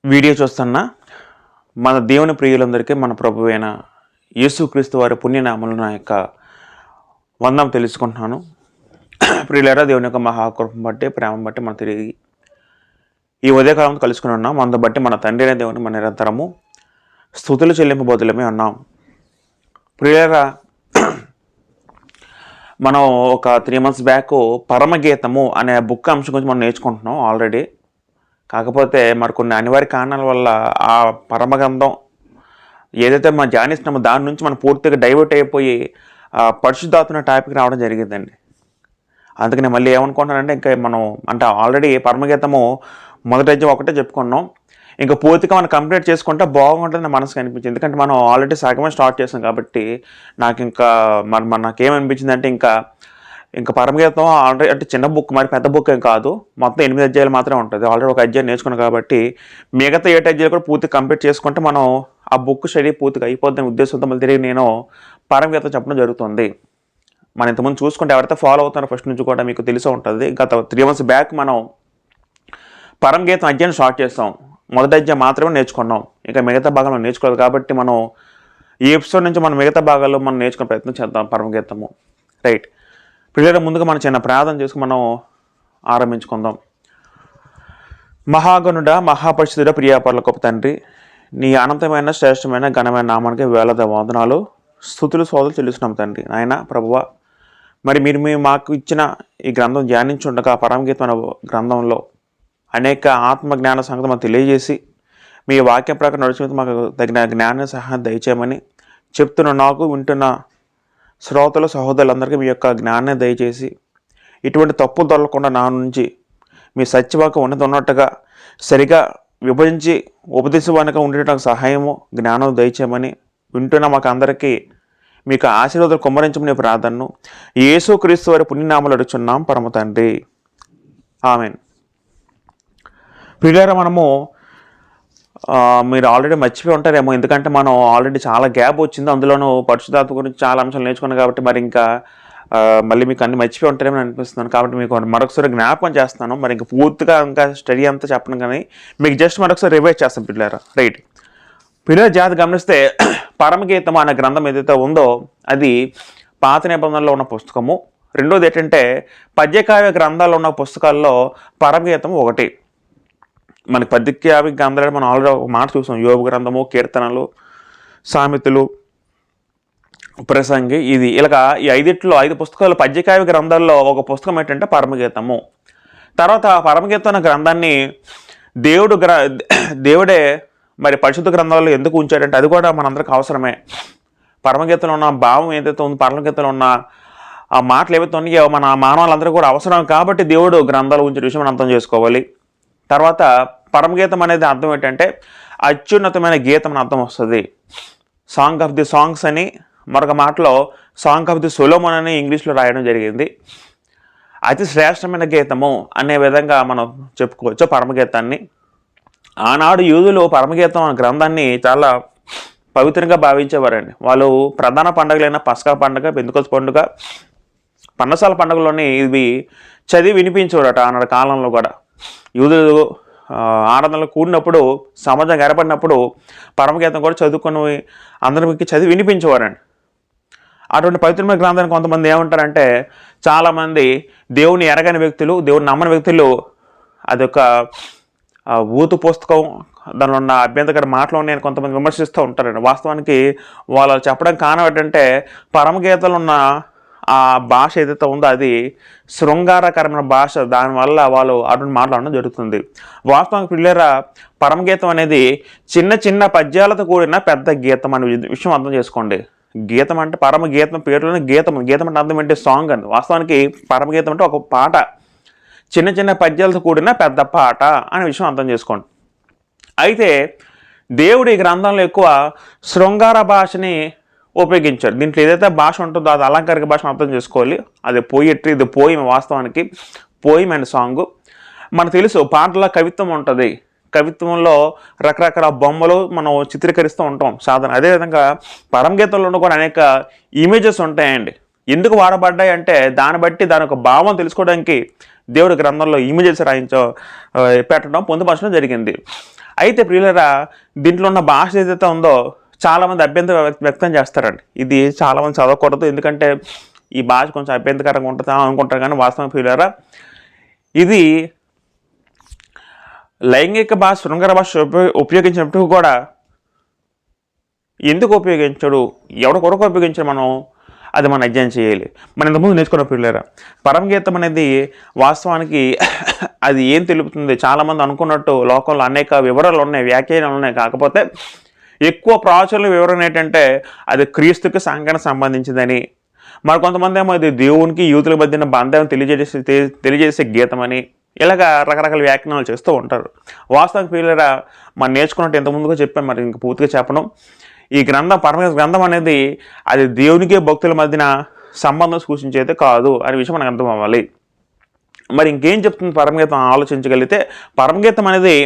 Video చూస్తున్న మన దేవుని ప్రియులందరికీ మన ప్రభువైన యేసుక్రీస్తు వారి పుణ్యనామములో నా యొక్క వందనం తెలుసుకుంటున్నాను. ప్రియులారా, దేవుని యొక్క మహాకృపను బట్టి ప్రేమను బట్టి మనం తిరిగి ఈ ఉదయకాలంలో కలుసుకుని ఉన్నాం. మనతో బట్టి మన తండ్రి అయిన దేవుని మన నిరంతరము స్తుతులు చెల్లింపబోతులమే ఉన్నాం. ప్రియులారా, మనం ఒక 3 months బ్యాక్ పరమగీతము అనే బుక్ అంశం గురించి మనం నేర్చుకుంటున్నాం ఆల్రెడీ. కాకపోతే మరి కొన్ని అనివార్య కారణాల వల్ల ఆ పరమగంధం ఏదైతే మనం ధ్యానిస్తున్నామో దాని నుంచి మనం పూర్తిగా డైవర్ట్ అయిపోయి పరిశుద్ధాత్మ టాపిక్ రావడం జరిగిందండి. అందుకని మళ్ళీ ఏమనుకుంటున్నానంటే ఇంకా మనం అంటే ఆల్రెడీ పరమగీతము మొదటి అధ్యాయం ఒకటే చెప్పుకున్నాం. ఇంకా పూర్తిగా మనం కంప్లీట్ చేసుకుంటే బాగుంటుంది మనసుకు అనిపించింది. ఎందుకంటే మనం ఆల్రెడీ సగమే స్టార్ట్ చేసాం కాబట్టి నాకు ఇంకా నాకేమనిపించింది అంటే ఇంకా పరమగీతం ఆల్రెడీ అంటే చిన్న బుక్, మరి పెద్ద బుక్ ఏం కాదు, మొత్తం 8 అధ్యాయాలు మాత్రమే ఉంటుంది. ఆల్రెడీ ఒక అధ్యాయం నేర్చుకున్నాం కాబట్టి మిగతా 7 అధ్యాయాలు కూడా పూర్తి కంప్లీట్ చేసుకుంటే మనం ఆ బుక్ స్టడీ పూర్తిగా అయిపోద్దని ఉద్దేశంతో మళ్ళీ తిరిగి నేను పరమగీతం చెప్పడం జరుగుతుంది. మనం ఇంతకుముందు చూసుకుంటే ఎవరైతే ఫాలో అవుతారో ఫస్ట్ నుంచి కూడా మీకు తెలిసే ఉంటుంది. గత 3 months బ్యాక్ మనం పరమగీతం అధ్యాయం స్టార్ట్ చేస్తాం. మొదటి అధ్యాయం మాత్రమే నేర్చుకున్నాం. ఇంకా మిగతా భాగాలు నేర్చుకోవాలి కాబట్టి మనం ఈ ఎపిసోడ్ నుంచి మనం మిగతా భాగాల్లో మనం నేర్చుకునే ప్రయత్నం చేద్దాం పరమగీతము. రైట్, పిల్లల ముందుగా మనం చిన్న ప్రార్థన చేసుకుని మనం ఆరంభించుకుందాం. మహాగణుడ, మహాపరిశుద్ధుడ, ప్రియాపరుల గొప్ప తండ్రి, నీ అనంతమైన శ్రేష్టమైన ఘనమైన నామానికి వేలద వందనాలు, స్తుతులు సోదరులు చెల్లిస్తున్నాం తండ్రి. నాయన ప్రభువా, మరి మీరు మాకు ఇచ్చిన ఈ గ్రంథం ధ్యానించుండగా పరమగీతమైన గ్రంథంలో అనేక ఆత్మజ్ఞాన సంగతి మాకు తెలియజేసి మీ వాక్య ప్రకారం నడుచుకుంటూ మాకు తగిన జ్ఞాన సహాయం దయచేయమని చెప్తున్న నాకు వింటున్న శ్రోతలు సహోదరులందరికీ మీ యొక్క జ్ఞానాన్ని దయచేసి ఇటువంటి తప్పులు దొరకకుండా నా నుంచి మీ సత్యవాక్యం ఉన్నట్టుగా సరిగా విభజించి ఉపదేశవానిగా ఉండేటకు సహాయము జ్ఞానం దయచేయమని వింటున్న మాకు అందరికీ మీకు ఆశీర్వాదాలు కుమ్మరించమని ప్రార్థనను యేసుక్రీస్తు వారి పుణ్యనామములో అడుగుచున్నాం పరమ తండ్రి, ఆమేన్. ప్రియులారా, మనము మీరు ఆల్రెడీ మర్చిపోయి ఉంటారేమో, ఎందుకంటే మనం ఆల్రెడీ చాలా గ్యాప్ వచ్చింది. అందులోనూ పరిశుద్ధాత్మ గురించి చాలా అంశాలు నేర్చుకున్నాం కాబట్టి మరి ఇంకా మళ్ళీ మీకు అన్ని మర్చిపోయి ఉంటారేమో అనిపిస్తున్నాను. కాబట్టి మీకు మరొకసారి జ్ఞాపకం చేస్తాను. మరి ఇంకా పూర్తిగా ఇంకా స్టడీ అంతా చెప్పను కానీ మీకు జస్ట్ మరొకసారి రివైజ్ చేస్తాను పిల్లరా. రైట్, పిల్లల జాతి గమనిస్తే పరమగీతం అనే గ్రంథం ఏదైతే ఉందో అది పాత నిబంధనలో ఉన్న పుస్తకము. రెండోది ఏంటంటే పద్యకావ్య గ్రంథాల్లో ఉన్న పుస్తకాల్లో పరమగీతం ఒకటి. మనకి పద్యకావ్య గ్రంథాలు మనం ఆల్రెడీ ఒక మాట చూసాం. యోబు గ్రంథము, కీర్తనలు, సామెతలు, ప్రసంగి, ఇది ఇలాగా ఈ 5 పుస్తకాలు పద్యకావ్య గ్రంథాల్లో ఒక పుస్తకం ఏంటంటే పరమగీతము. తర్వాత పరమగీతం అనే గ్రంథాన్ని దేవుడే మరి పరిశుద్ధ గ్రంథాల్లో ఎందుకు ఉంచాడంటే అది కూడా మనందరికి అవసరమే. పరమగీతంలో ఉన్న భావం ఏదైతే ఉందో, పరమగీతంలో ఉన్న ఆ మాటలు ఏవైతే ఉన్నాయో మన మానవులందరూ కూడా అవసరం కాబట్టి దేవుడు గ్రంథాలు ఉంచిన విషయం మనం అర్థం చేసుకోవాలి. తర్వాత పరమగీతం అనేది అర్థం ఏంటంటే అత్యున్నతమైన గీతం అని అర్థం వస్తుంది. సాంగ్ ఆఫ్ ది సాంగ్స్ అని మరొక మాటలో సాంగ్ ఆఫ్ ది సొలొమోన్ అని ఇంగ్లీష్లో రాయడం జరిగింది. అతి శ్రేష్టమైన గీతము అనే విధంగా మనం చెప్పుకోవచ్చు పరమగీతాన్ని. ఆనాడు యూదులు పరమగీతం అనే గ్రంథాన్ని చాలా పవిత్రంగా భావించేవారండి. వాళ్ళు ప్రధాన పండుగలైన పస్కా పండుగ, పెంతెకొస్తు పండుగ, పన్నసాల పండుగలోని ఇవి చదివి వినిపించేవారట. ఆనాడు కాలంలో కూడా యూదులు ఆరాధనలు కూడినప్పుడు, సమాజం ఏర్పడినప్పుడు పరమగీతం కూడా చదువుకొని అందరికి చదివి వినిపించేవారండి. అటువంటి పవిత్రమైన గ్రంథాన్ని కొంతమంది ఏమంటారంటే చాలామంది దేవుని ఎరగని వ్యక్తులు, దేవుని నమ్మని వ్యక్తులు అదొక ఊతు పుస్తకం, దానిలో ఉన్న అభ్యంతరకర మాటలు ఉన్నాయని కొంతమంది విమర్శిస్తూ ఉంటారండి. వాస్తవానికి వాళ్ళు చెప్పడం కారణం ఏంటంటే పరమగీతలు ఉన్న ఆ భాష ఏదైతే ఉందో అది శృంగారకరమైన భాష. దానివల్ల వాళ్ళు అటువంటి మాట్లాడడం జరుగుతుంది. వాస్తవానికి పిల్లరా, పరమగీతం అనేది చిన్న చిన్న పద్యాలతో కూడిన పెద్ద గీతం అనే విషయం అర్థం చేసుకోండి. గీతం అంటే పరమగీతం పేరులోనే గీతం. గీతం అంటే అర్థం ఏంటి? సాంగ్ అని. వాస్తవానికి పరమగీతం అంటే ఒక పాట, చిన్న చిన్న పద్యాలతో కూడిన పెద్ద పాట అనే విషయం అర్థం చేసుకోండి. అయితే దేవుడు ఈ గ్రంథంలో ఎక్కువ శృంగార భాషని ఉపయోగించారు. దీంట్లో ఏదైతే భాష ఉంటుందో అది అలంకారిక భాషను అర్థం చేసుకోవాలి. అది పోయిట్రీ, ఇది పోయిమ. వాస్తవానికి పోయిమ అండ్ సాంగ్. మనకు తెలుసు పాటల కవిత్వం ఉంటుంది. కవిత్వంలో రకరకాల బొమ్మలు మనం చిత్రీకరిస్తూ ఉంటాం సాధారణ. అదేవిధంగా పరమగీతంలో కూడా అనేక ఇమేజెస్ ఉంటాయండి. ఎందుకు వాడబడ్డాయి అంటే దాన్ని బట్టి దాని యొక్క భావం తెలుసుకోవడానికి దేవుడి గ్రంథంలో ఇమేజెస్ పెట్టడం పొందుపరచడం జరిగింది. అయితే ప్రియులరా, దీంట్లో ఉన్న భాష ఏదైతే ఉందో చాలామంది అభ్యంతరం వ్యక్తం చేస్తారండి. ఇది చాలామంది చదవకూడదు, ఎందుకంటే ఈ భాష కొంచెం అభ్యంతరకరంగా ఉంటుంది అనుకుంటారు. కానీ వాస్తవం ప్రియులరా, ఇది లైంగిక భాష, శృంగార భాష ఉపయోగించినప్పుడు కూడా ఎందుకు ఉపయోగించడు, ఎవరి కొరకు ఉపయోగించడు, అది మనం అధ్యయనం చేయాలి. మనం ఇంతకుముందు నేర్చుకున్న పిల్లరా, పరమగీతం అనేది వాస్తవానికి అది ఏం తెలుపుతుంది? చాలామంది అనుకున్నట్టు లోకంలో అనేక వివరాలు ఉన్నాయి, వ్యాఖ్యానాలు ఉన్నాయి. కాకపోతే ఎక్కువ ప్రాచుర్య వివరణ ఏంటంటే అది క్రీస్తుకి సంఘానికి సంబంధించిందని, మరి కొంతమంది ఏమో ఇది దేవునికి యూతుల మధ్యన బంధం తెలియజేసే గీతం అని, ఇలాగా రకరకాల వ్యాఖ్యానాలు చేస్తూ ఉంటారు. వాస్తవానికి పిల్లరా, మనం నేర్చుకున్నట్టు ఇంతకుముందుగా చెప్పాను, మరి ఇంక పూర్తిగా చెప్పను. ఈ గ్రంథం, పరమగీత గ్రంథం అనేది అది దేవునికి భక్తుల మధ్యన సంబంధం సూచించేది కాదు అనే విషయం మనకు అర్థం అవ్వాలి. మరి ఇంకేం చెప్తుంది పరమగీతం ఆలోచించగలిగితే, పరమగీతం అనేది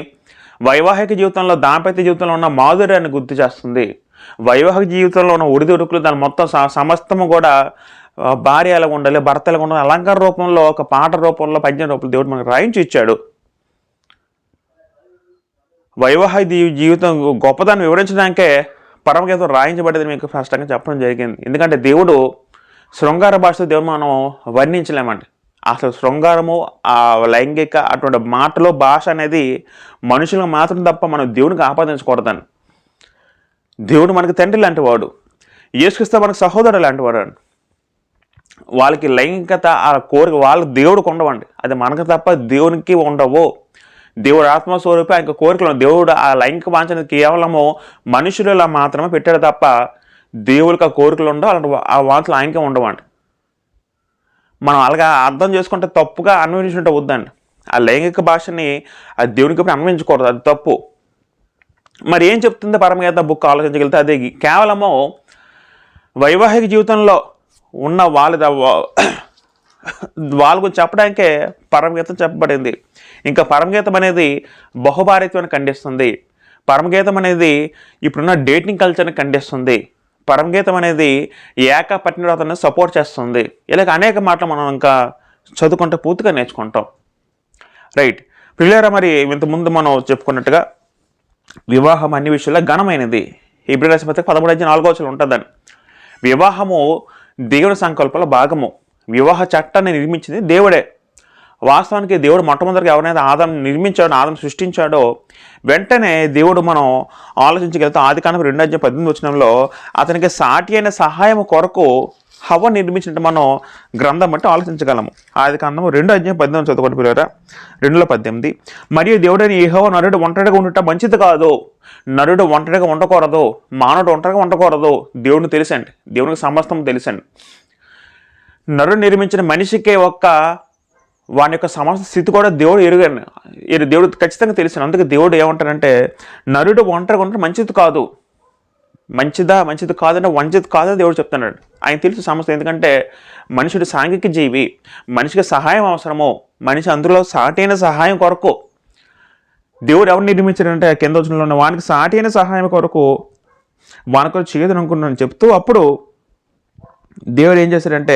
వైవాహిక జీవితంలో, దాంపత్య జీవితంలో ఉన్న మాధుర్యాన్ని గుర్తు చేస్తుంది. వైవాహిక జీవితంలో ఉన్న ఒడిదుడుకులు, దాని మొత్తం సమస్తము కూడా భార్య ఎలా ఉండాలి, భర్త ఎలా ఉండాలి, అలంకార రూపంలో, ఒక పాట రూపంలో, పద్యం రూపంలో దేవుడు మనకు రాయించి ఇచ్చాడు. వైవాహిక జీవితం గొప్పదాన్ని వివరించడానికే పరమగీతం రాయించబడేది మీకు స్పష్టంగా చెప్పడం జరిగింది. ఎందుకంటే దేవుడు శృంగార భాషతో దేవుడు మనం వర్ణించలేమండి. అసలు శృంగారము, ఆ లైంగిక అటువంటి మాటలో భాష అనేది మనుషులకు మాత్రం తప్ప మనం దేవునికి ఆపాదించకూడదని. దేవుడు మనకి తండ్రి లాంటి వాడు, యేసుక్రీస్తు మనకు సహోదరుడు లాంటి వాడు. వాళ్ళకి లైంగికత, ఆ కోరిక వాళ్ళకి దేవుడికి ఉండవండి, అది మనకు తప్ప దేవునికి ఉండవు. దేవుడు ఆత్మస్వరూపి, ఆయన కోరికలు, దేవుడు ఆ లైంగిక వాంఛన కేవలము మనుషులలో మాత్రమే పెట్టాడు తప్ప దేవుడికి ఆ కోరికలు ఉండవు, అలాంటి ఆ వాంఛలు ఆయనకే ఉండవండి. మనం అలాగా అర్థం చేసుకుంటే తప్పుగా అన్వయించుకుంటే వద్దండి. ఆ లైంగిక భాషని అది దేవునికి అన్వయించకూడదు, అది తప్పు. మరి ఏం చెప్తుంది పరమగీత బుక్ ఆలోచించగలిగితే, అది కేవలము వైవాహిక జీవితంలో ఉన్న వాళ్ళ గురించి చెప్పడానికే పరమగీతం చెప్పబడింది. ఇంకా పరమగీతం అనేది బహుభార్యత్వాన్ని ఖండిస్తుంది. పరమగీతం అనేది ఇప్పుడున్న డేటింగ్ కల్చర్ని ఖండిస్తుంది. పరమగీతం అనేది ఏకపత్నివ్రతాన్ని సపోర్ట్ చేస్తుంది. ఇలాగ అనేక మాటలు మనం ఇంకా చదువుకుంటే పూర్తిగా నేర్చుకుంటాం. రైట్ పిల్లరా, మరి ఇంతకుముందు మనం చెప్పుకున్నట్టుగా వివాహం అన్ని విషయాల్లో ఘనమైనది. హెబ్రీ రాసిన పత్రిక 13:4 ఉంటుందని. వివాహము దేవుడి సంకల్పంలో భాగము. వివాహ చట్టాన్ని నిర్మించింది దేవుడే. వాస్తవానికి దేవుడు మొట్టమొదటిగా ఎవరైతే ఆదాం నిర్మించాడో, ఆదాం సృష్టించాడో, వెంటనే దేవుడు మనం ఆలోచించగలిగితే ఆదికాండం 2:18 అతనికి సాటి అయిన సహాయం కొరకు హవ్వ నిర్మించినట్టు మనం గ్రంథం బట్టి ఆలోచించగలము. ఆదికాండం 2:18 చదువుకోండి పిల్లరా. 2:18 మరియు దేవుడైన యెహోవా నరుడు ఒంటరిగా ఉండటం మంచిది కాదు. నరుడు ఒంటరిగా ఉండకూడదు, మానవుడు ఒంటరిగా ఉండకూడదు. దేవుడిని తెలుసండి, దేవునికి సమస్తం తెలుసండి. నరుడు నిర్మించిన మనిషికే వాని యొక్క సమస్త స్థితి కూడా దేవుడు ఎరుగండి, దేవుడు ఖచ్చితంగా తెలిసాను. అందుకే దేవుడు ఏమంటారంటే, నరుడు ఒంటరిగా ఉండటం మంచిది కాదు. మంచిది కాదంటే వంచిత కాదని దేవుడు చెప్తున్నాడు. ఆయన తెలుసు సమస్య. ఎందుకంటే మనుషుడు సాంఘిక జీవి, మనిషికి సహాయం అవసరము. మనిషి అందులో సాటైన సహాయం కొరకు దేవుడు ఎవరు నిర్మించాడంటే, కింద వచనంలో ఉన్న వానికి సాటైన సహాయం కొరకు వానికి చేయదు అనుకున్నాను చెప్తూ, అప్పుడు దేవుడు ఏం చేశాడంటే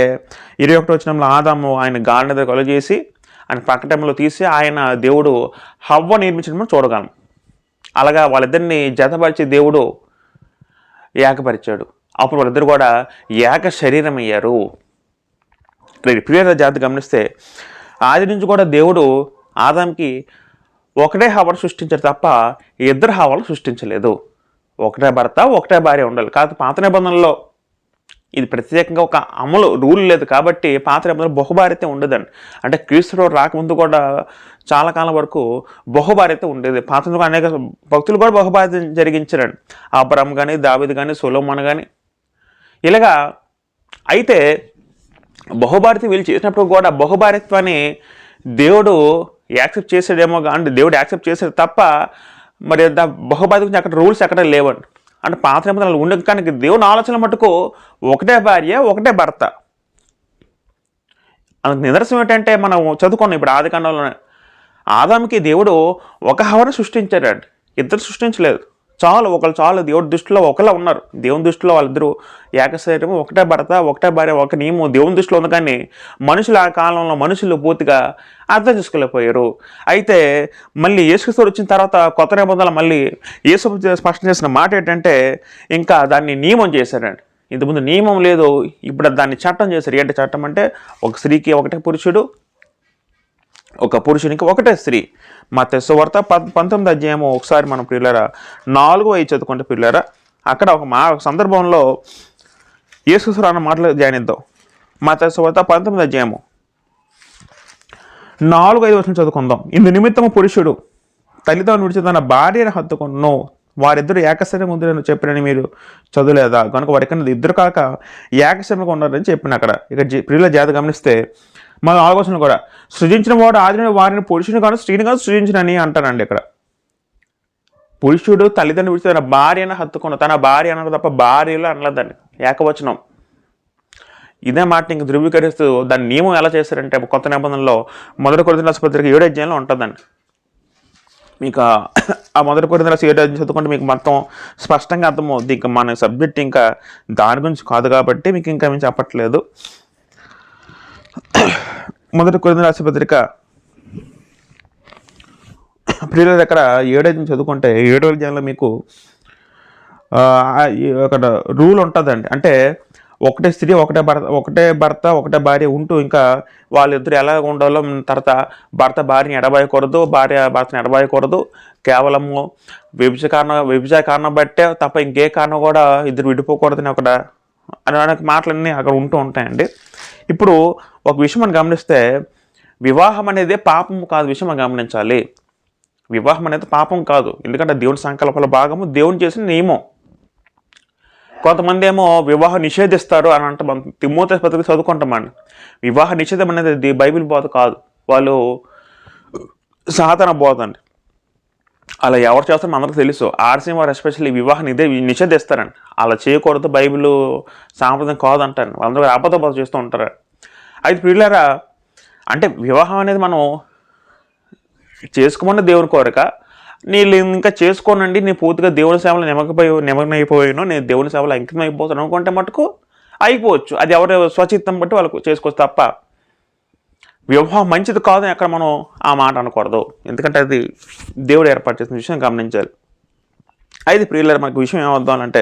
21వ వచనంలో ఆదాము ఆయన గాలి దగ్గర కొలువ చేసి ఆయన ప్రకటనలో తీసి ఆయన దేవుడు హవ్వ నిర్మించడం చూడగలం. అలాగా వాళ్ళిద్దరిని జతపరిచి దేవుడు ఏకపరిచాడు. అప్పుడు వాళ్ళిద్దరు కూడా ఏక శరీరం అయ్యారు. ప్రియత జాతి గమనిస్తే ఆది నుంచి కూడా దేవుడు ఆదాంకి ఒకటే హవ్వను సృష్టించాడు తప్ప ఇద్దరు హవ్వలు సృష్టించలేదు. ఒకటే భర్త ఒకటే భార్య ఉండాలి. కాదు పాత నిబంధనలో ఇది ప్రత్యేకంగా ఒక అమలు రూల్ లేదు కాబట్టి పాత నిబంధనలో బహుభార్యత ఉండదండి. అంటే క్రీస్తులో రాకముందు కూడా చాలా కాలం వరకు బహుభార్యత ఉండేది. పాత అనేక భక్తులు కూడా బహుభార్యత జరిగించారండి. అబ్రహాము కానీ, దావీదు కానీ, సొలొమోను కానీ ఇలాగా. అయితే బహుభార్యత వీళ్ళు చేసినప్పుడు కూడా బహుభార్యత్వాన్ని దేవుడు యాక్సెప్ట్ చేసాడేమో, అంటే దేవుడు యాక్సెప్ట్ చేసాడు తప్ప మరి బహుభార్యత గురించి అక్కడ రూల్స్ ఎక్కడ లేవండి. అంటే పాత నిబంధనలు ఉండదు. కానీ దేవుని ఆలోచన మటుకు ఒకటే భార్య ఒకటే భర్త. అందుకు నిదర్శనం ఏంటంటే మనం చదువుకున్నాం ఇప్పుడు ఆదికాండంలోనే, ఆదాముకి దేవుడు ఒక హవ్వను సృష్టించాడు, ఇద్దరు సృష్టించలేదు. చాలు ఒకళ్ళు చాలు. దేవుడి దృష్టిలో ఒకలా ఉన్నారు. దేవుని దృష్టిలో వాళ్ళిద్దరూ ఏకశరీరము, ఒకటే భర్త, ఒకటే భార్య, ఒక నియమం దేవుని దృష్టిలో ఉంది. కానీ మనుషులు, ఆ కాలంలో మనుషులు పూర్తిగా అర్థం చేసుకోలేకపోయారు. అయితే మళ్ళీ యేసుక్రీస్తు వచ్చిన తర్వాత కొత్త నిబంధనలు మళ్ళీ యేసు స్పష్టం చేసిన మాట ఏంటంటే, ఇంకా దాన్ని నియమం చేశారండి. ఇంతకుముందు నియమం లేదు, ఇప్పుడు దాన్ని చట్టం చేశారు. ఏంటి చట్టం అంటే, ఒక స్త్రీకి ఒకటే పురుషుడు, ఒక పురుషునికి ఒకటే స్త్రీ. మత్తయి సువార్త 19వ అధ్యాయము ఒకసారి మనం ప్రియులారా 4:5 చదువుకుంటే ప్రియులారా, అక్కడ ఒక సందర్భంలో యేసుక్రీస్తు అన్న మాటలు ధ్యానిద్దాం. మత్తయి సువార్త 19వ అధ్యాయము 4-5 వచనం చదువుకుందాం. ఇందు నిమిత్తము పురుషుడు తల్లిదండ్రులు విడిచి తన భార్యను హత్తుకొను, వారిద్దరు ఏకశరీరం ఉందని చెప్పినని మీరు చదువులేదా? కనుక వారికన్నా ఇద్దరు కాక ఏకశరీరంగా ఉన్నారని చెప్పిన అక్కడ. ఇక ప్రియుల జాతి గమనిస్తే మన ఆలోచన కూడా, సృజించిన వాడు ఆదిన వారిని పురుషుని కాదు స్త్రీని కాదు సృజించినని అంటానండి. ఇక్కడ పురుషుడు తల్లిదండ్రులు విడిచి తన భార్యను హత్తుకున్న, తన భార్య అన్నారు తప్ప భార్యలో అనలేదండి, ఏకవచనం. ఇదే మాట ఇంక ధృవీకరిస్తూ దాని నియమం ఎలా చేశారంటే, కొత్త నిబంధనలో 1 కొరింథీయుల రాసిన పత్రిక 7వ అధ్యాయంలో ఉంటుందండి. మీకు ఆ 1 కొరింథీయుల రాసిన 7వ అధ్యాయం చదువుకుంటే మీకు మొత్తం స్పష్టంగా అర్థమవుద్ది. ఇంకా మన సబ్జెక్ట్ ఇంకా దాని గురించి కాదు కాబట్టి మీకు ఇంకా మేము చెప్పట్లేదు. 1 కొరింథీయుల రాసిన పత్రిక ప్రియుల దగ్గర 7వ అధ్యాయం చదువుకుంటే 7వ అధ్యాయంలో మీకు అక్కడ రూల్ ఉంటుందండి. అంటే ఒకటే స్త్రీ ఒకటే భర్త ఒకటే భార్య ఉంటూ ఇంకా వాళ్ళిద్దరు ఎలా ఉండాలో, తర్వాత భర్త భార్యని ఎడబాయకూడదు, భార్య భర్తని ఎడబాయకూడదు, కేవలము వ్యభిచార కారణం బట్టే తప్ప ఇంకే కారణం కూడా ఇద్దరు విడిపోకూడదని అక్కడ అనేక మాటలన్నీ అక్కడ ఉంటూ ఉంటాయండి. ఇప్పుడు ఒక విషయం మనం గమనిస్తే, వివాహం అనేది పాపం కాదు విషయం మనం గమనించాలి. వివాహం అనేది పాపం కాదు, ఎందుకంటే దేవుని సంకల్పాల భాగము, దేవుని చేసిన నియమం. కొంతమంది ఏమో వివాహం నిషేధిస్తారు అని అంటే మనం తిమోతి పత్రిక చదువుకుంటామండి. వివాహ నిషేధం అనేది బైబిల్ బోధ కాదు, వాళ్ళు సాతాన బోధ అండి. అలా ఎవరు చేస్తారో అందరికీ తెలుసు. ఆర్సీ వారు ఎస్పెషల్లీ వివాహాన్ని ఇదే నిషేధిస్తారండి. అలా చేయకూడదు, బైబిల్ సాంప్రదాయం కాదంటారు. వాళ్ళందరూ అబద్ధ బోధ చేస్తూ ఉంటారు. అయితే ప్రియులారా, అంటే వివాహం అనేది మనం చేసుకోమని దేవుని కోరిక, నేను ఇంకా చేసుకోనండి, నేను పూర్తిగా దేవుని సేవలో నిమగ్నమైపోయాను, నేను దేవుని సేవలో అంకితం అయిపోతాను అనుకుంటే మటుకు అయిపోవచ్చు. అది ఎవరి స్వచిత్తం బట్టి వాళ్ళకు చేసుకోవచ్చు తప్ప వివాహం మంచిది కాదని అక్కడ మనం ఆ మాట అనకూడదు. ఎందుకంటే అది దేవుడు ఏర్పాటు చేసిన విషయం గమనించాలి. అయితే ప్రియులారా, మనకు విషయం ఏమవుతానంటే,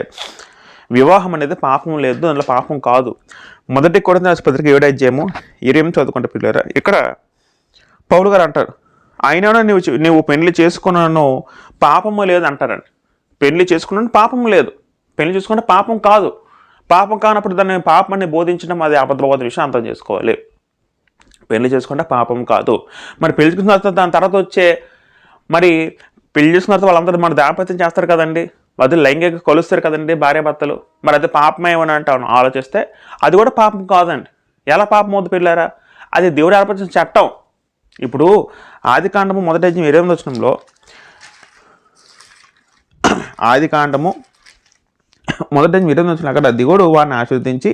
వివాహం అనేది పాపం లేదు, అందులో పాపం కాదు. 1 కొరింథీయుల రాసిన పత్రిక 7వ అధ్యాయము 20 చదువుకుంటే ప్రియులారా, ఇక్కడ పౌలు గారు అంటారు, అయినా నువ్వు పెళ్లి చేసుకున్నాను పాపము లేదు అంటారండి. పెళ్లి చేసుకున్నాను పాపము లేదు, పెళ్లి చేసుకుంటే పాపం కాదు. పాపం కానప్పుడు దాన్ని పాపాన్ని బోధించడం అది అబద్ధబోధ విషయం అర్థం చేసుకోవాలి. పెళ్లి చేసుకుంటే పాపం కాదు. మరి పెళ్లి చేసుకున్న తర్వాత దాని తర్వాత వచ్చే మరి పెళ్లి చేసుకున్న తర్వాత వాళ్ళందరూ మన దాంపత్యం చేస్తారు కదండి, అది లైంగిక కలుస్తారు కదండి భార్యాభర్తలు. మరి అది పాపమే అని అంటాను ఆలోచిస్తే అది కూడా పాపం కాదండి. ఎలా పాపం అవుతుంది పిల్లారా? అది దేవుడు ఏర్పరిచిన చట్టం. ఇప్పుడు ఆదికాండము 1వ అధ్యాయం 28వ వచనంలో, ఆదికాండము 1వ అధ్యాయం 28వ వచనం అక్కడ దేవుడు వారిని ఆశీర్వదించి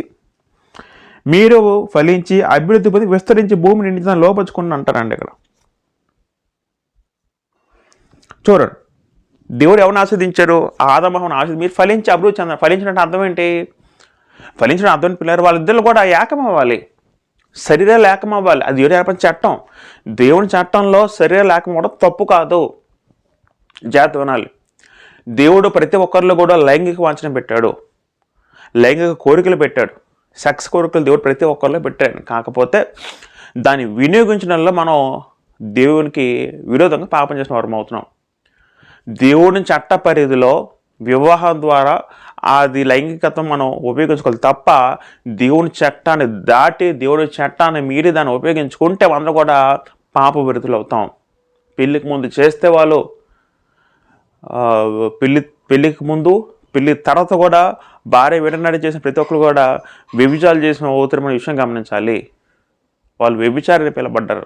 మీరు ఫలించి అభివృద్ధి పొంది విస్తరించి భూమి నిండి లోపరుచుకుని అంటారండి. ఇక్కడ చూడండి, దేవుడు ఎవరిని ఆస్వాదించారు? ఆదామును ఆస్వాదించి మీరు ఫలించి అభివృద్ధి చెందారు. ఫలించినట్టు అర్థం ఏంటి? ఫలించిన అర్థం పిల్లలు వాళ్ళిద్దరు కూడా ఏకమవ్వాలి, శరీరాలు ఏకమవ్వాలి. అది దేవుడు ఏర్పడిన చట్టం. దేవుని చట్టంలో శరీరాలు ఏకమవ్వడం తప్పు కాదు, జాగ్రత్త వినాలి. దేవుడు ప్రతి ఒక్కరిలో కూడా లైంగిక వాంఛన పెట్టాడు, లైంగిక కోరికలు పెట్టాడు, సెక్స్ కోరికలు దేవుడు ప్రతి ఒక్కరిలో పెట్టాడు. కాకపోతే దాన్ని వినియోగించడంలో మనం దేవునికి విరోధంగా పాపం చేసిన వారం అవుతున్నాం. దేవుని చట్ట పరిధిలో వివాహం ద్వారా అది లైంగికత్వం మనం ఉపయోగించుకోవాలి తప్ప దేవుని చట్టాన్ని దాటి దేవుడి చట్టాన్ని మీరి దాన్ని ఉపయోగించుకుంటే అందరూ కూడా పాప విరుద్ధులు అవుతాం. పెళ్ళికి ముందు చేస్తే వాళ్ళు పెళ్ళికి ముందు పెళ్ళి తర్వాత కూడా భార్య విడనాడి చేసిన ప్రతి ఒక్కరు కూడా వ్యభిచారాలు చేసిన అవుతారనే విషయం గమనించాలి. వాళ్ళు వ్యభిచారిని పిలబడ్డారు.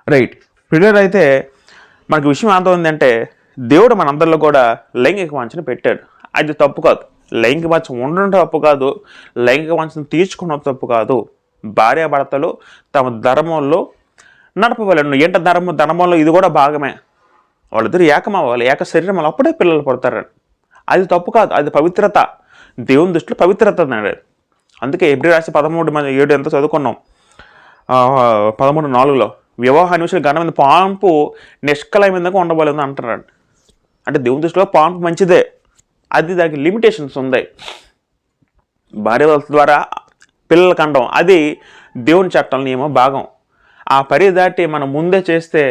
రైట్ పిల్లలు అయితే మనకు విషయం ఎంత ఉందంటే, దేవుడు మనందరిలో కూడా లైంగిక వాంఛన పెట్టాడు. అది తప్పు కాదు. లైంగిక వాంఛన ఉండడం తప్పు కాదు, లైంగిక వాంఛన తీర్చుకున్న తప్పు కాదు. భార్యాభర్తలు తమ ధర్మంలో నడపవలను. ఏంట ధర్మంలో ఇది కూడా భాగమే. వాళ్ళిద్దరు ఏకం అవ్వాలి, ఏక శరీరం అవ్వాలి, అప్పుడే పిల్లలు పుడతారండి. అది తప్పు కాదు, అది పవిత్రత, దేవుని దృష్టిలో పవిత్రత అన్నాడు. అందుకే ఎబ్రీ రాసి 13:7 ఎంత చదువుకున్నాం, 13:4 వివాహ నిమిషాలు ఘనమైన పాంపు నిష్కలమైనగా ఉండబోలేదు అంటున్నాడు. అంటే దేవుని దృష్టిలో పాంపు మంచిదే, అది దానికి లిమిటేషన్స్ ఉన్నాయి. భార్య ద్వారా పిల్లల కండం అది దేవుని చట్టం నియమం భాగం. ఆ పరిధి దాటి మనం ముందే చేస్తే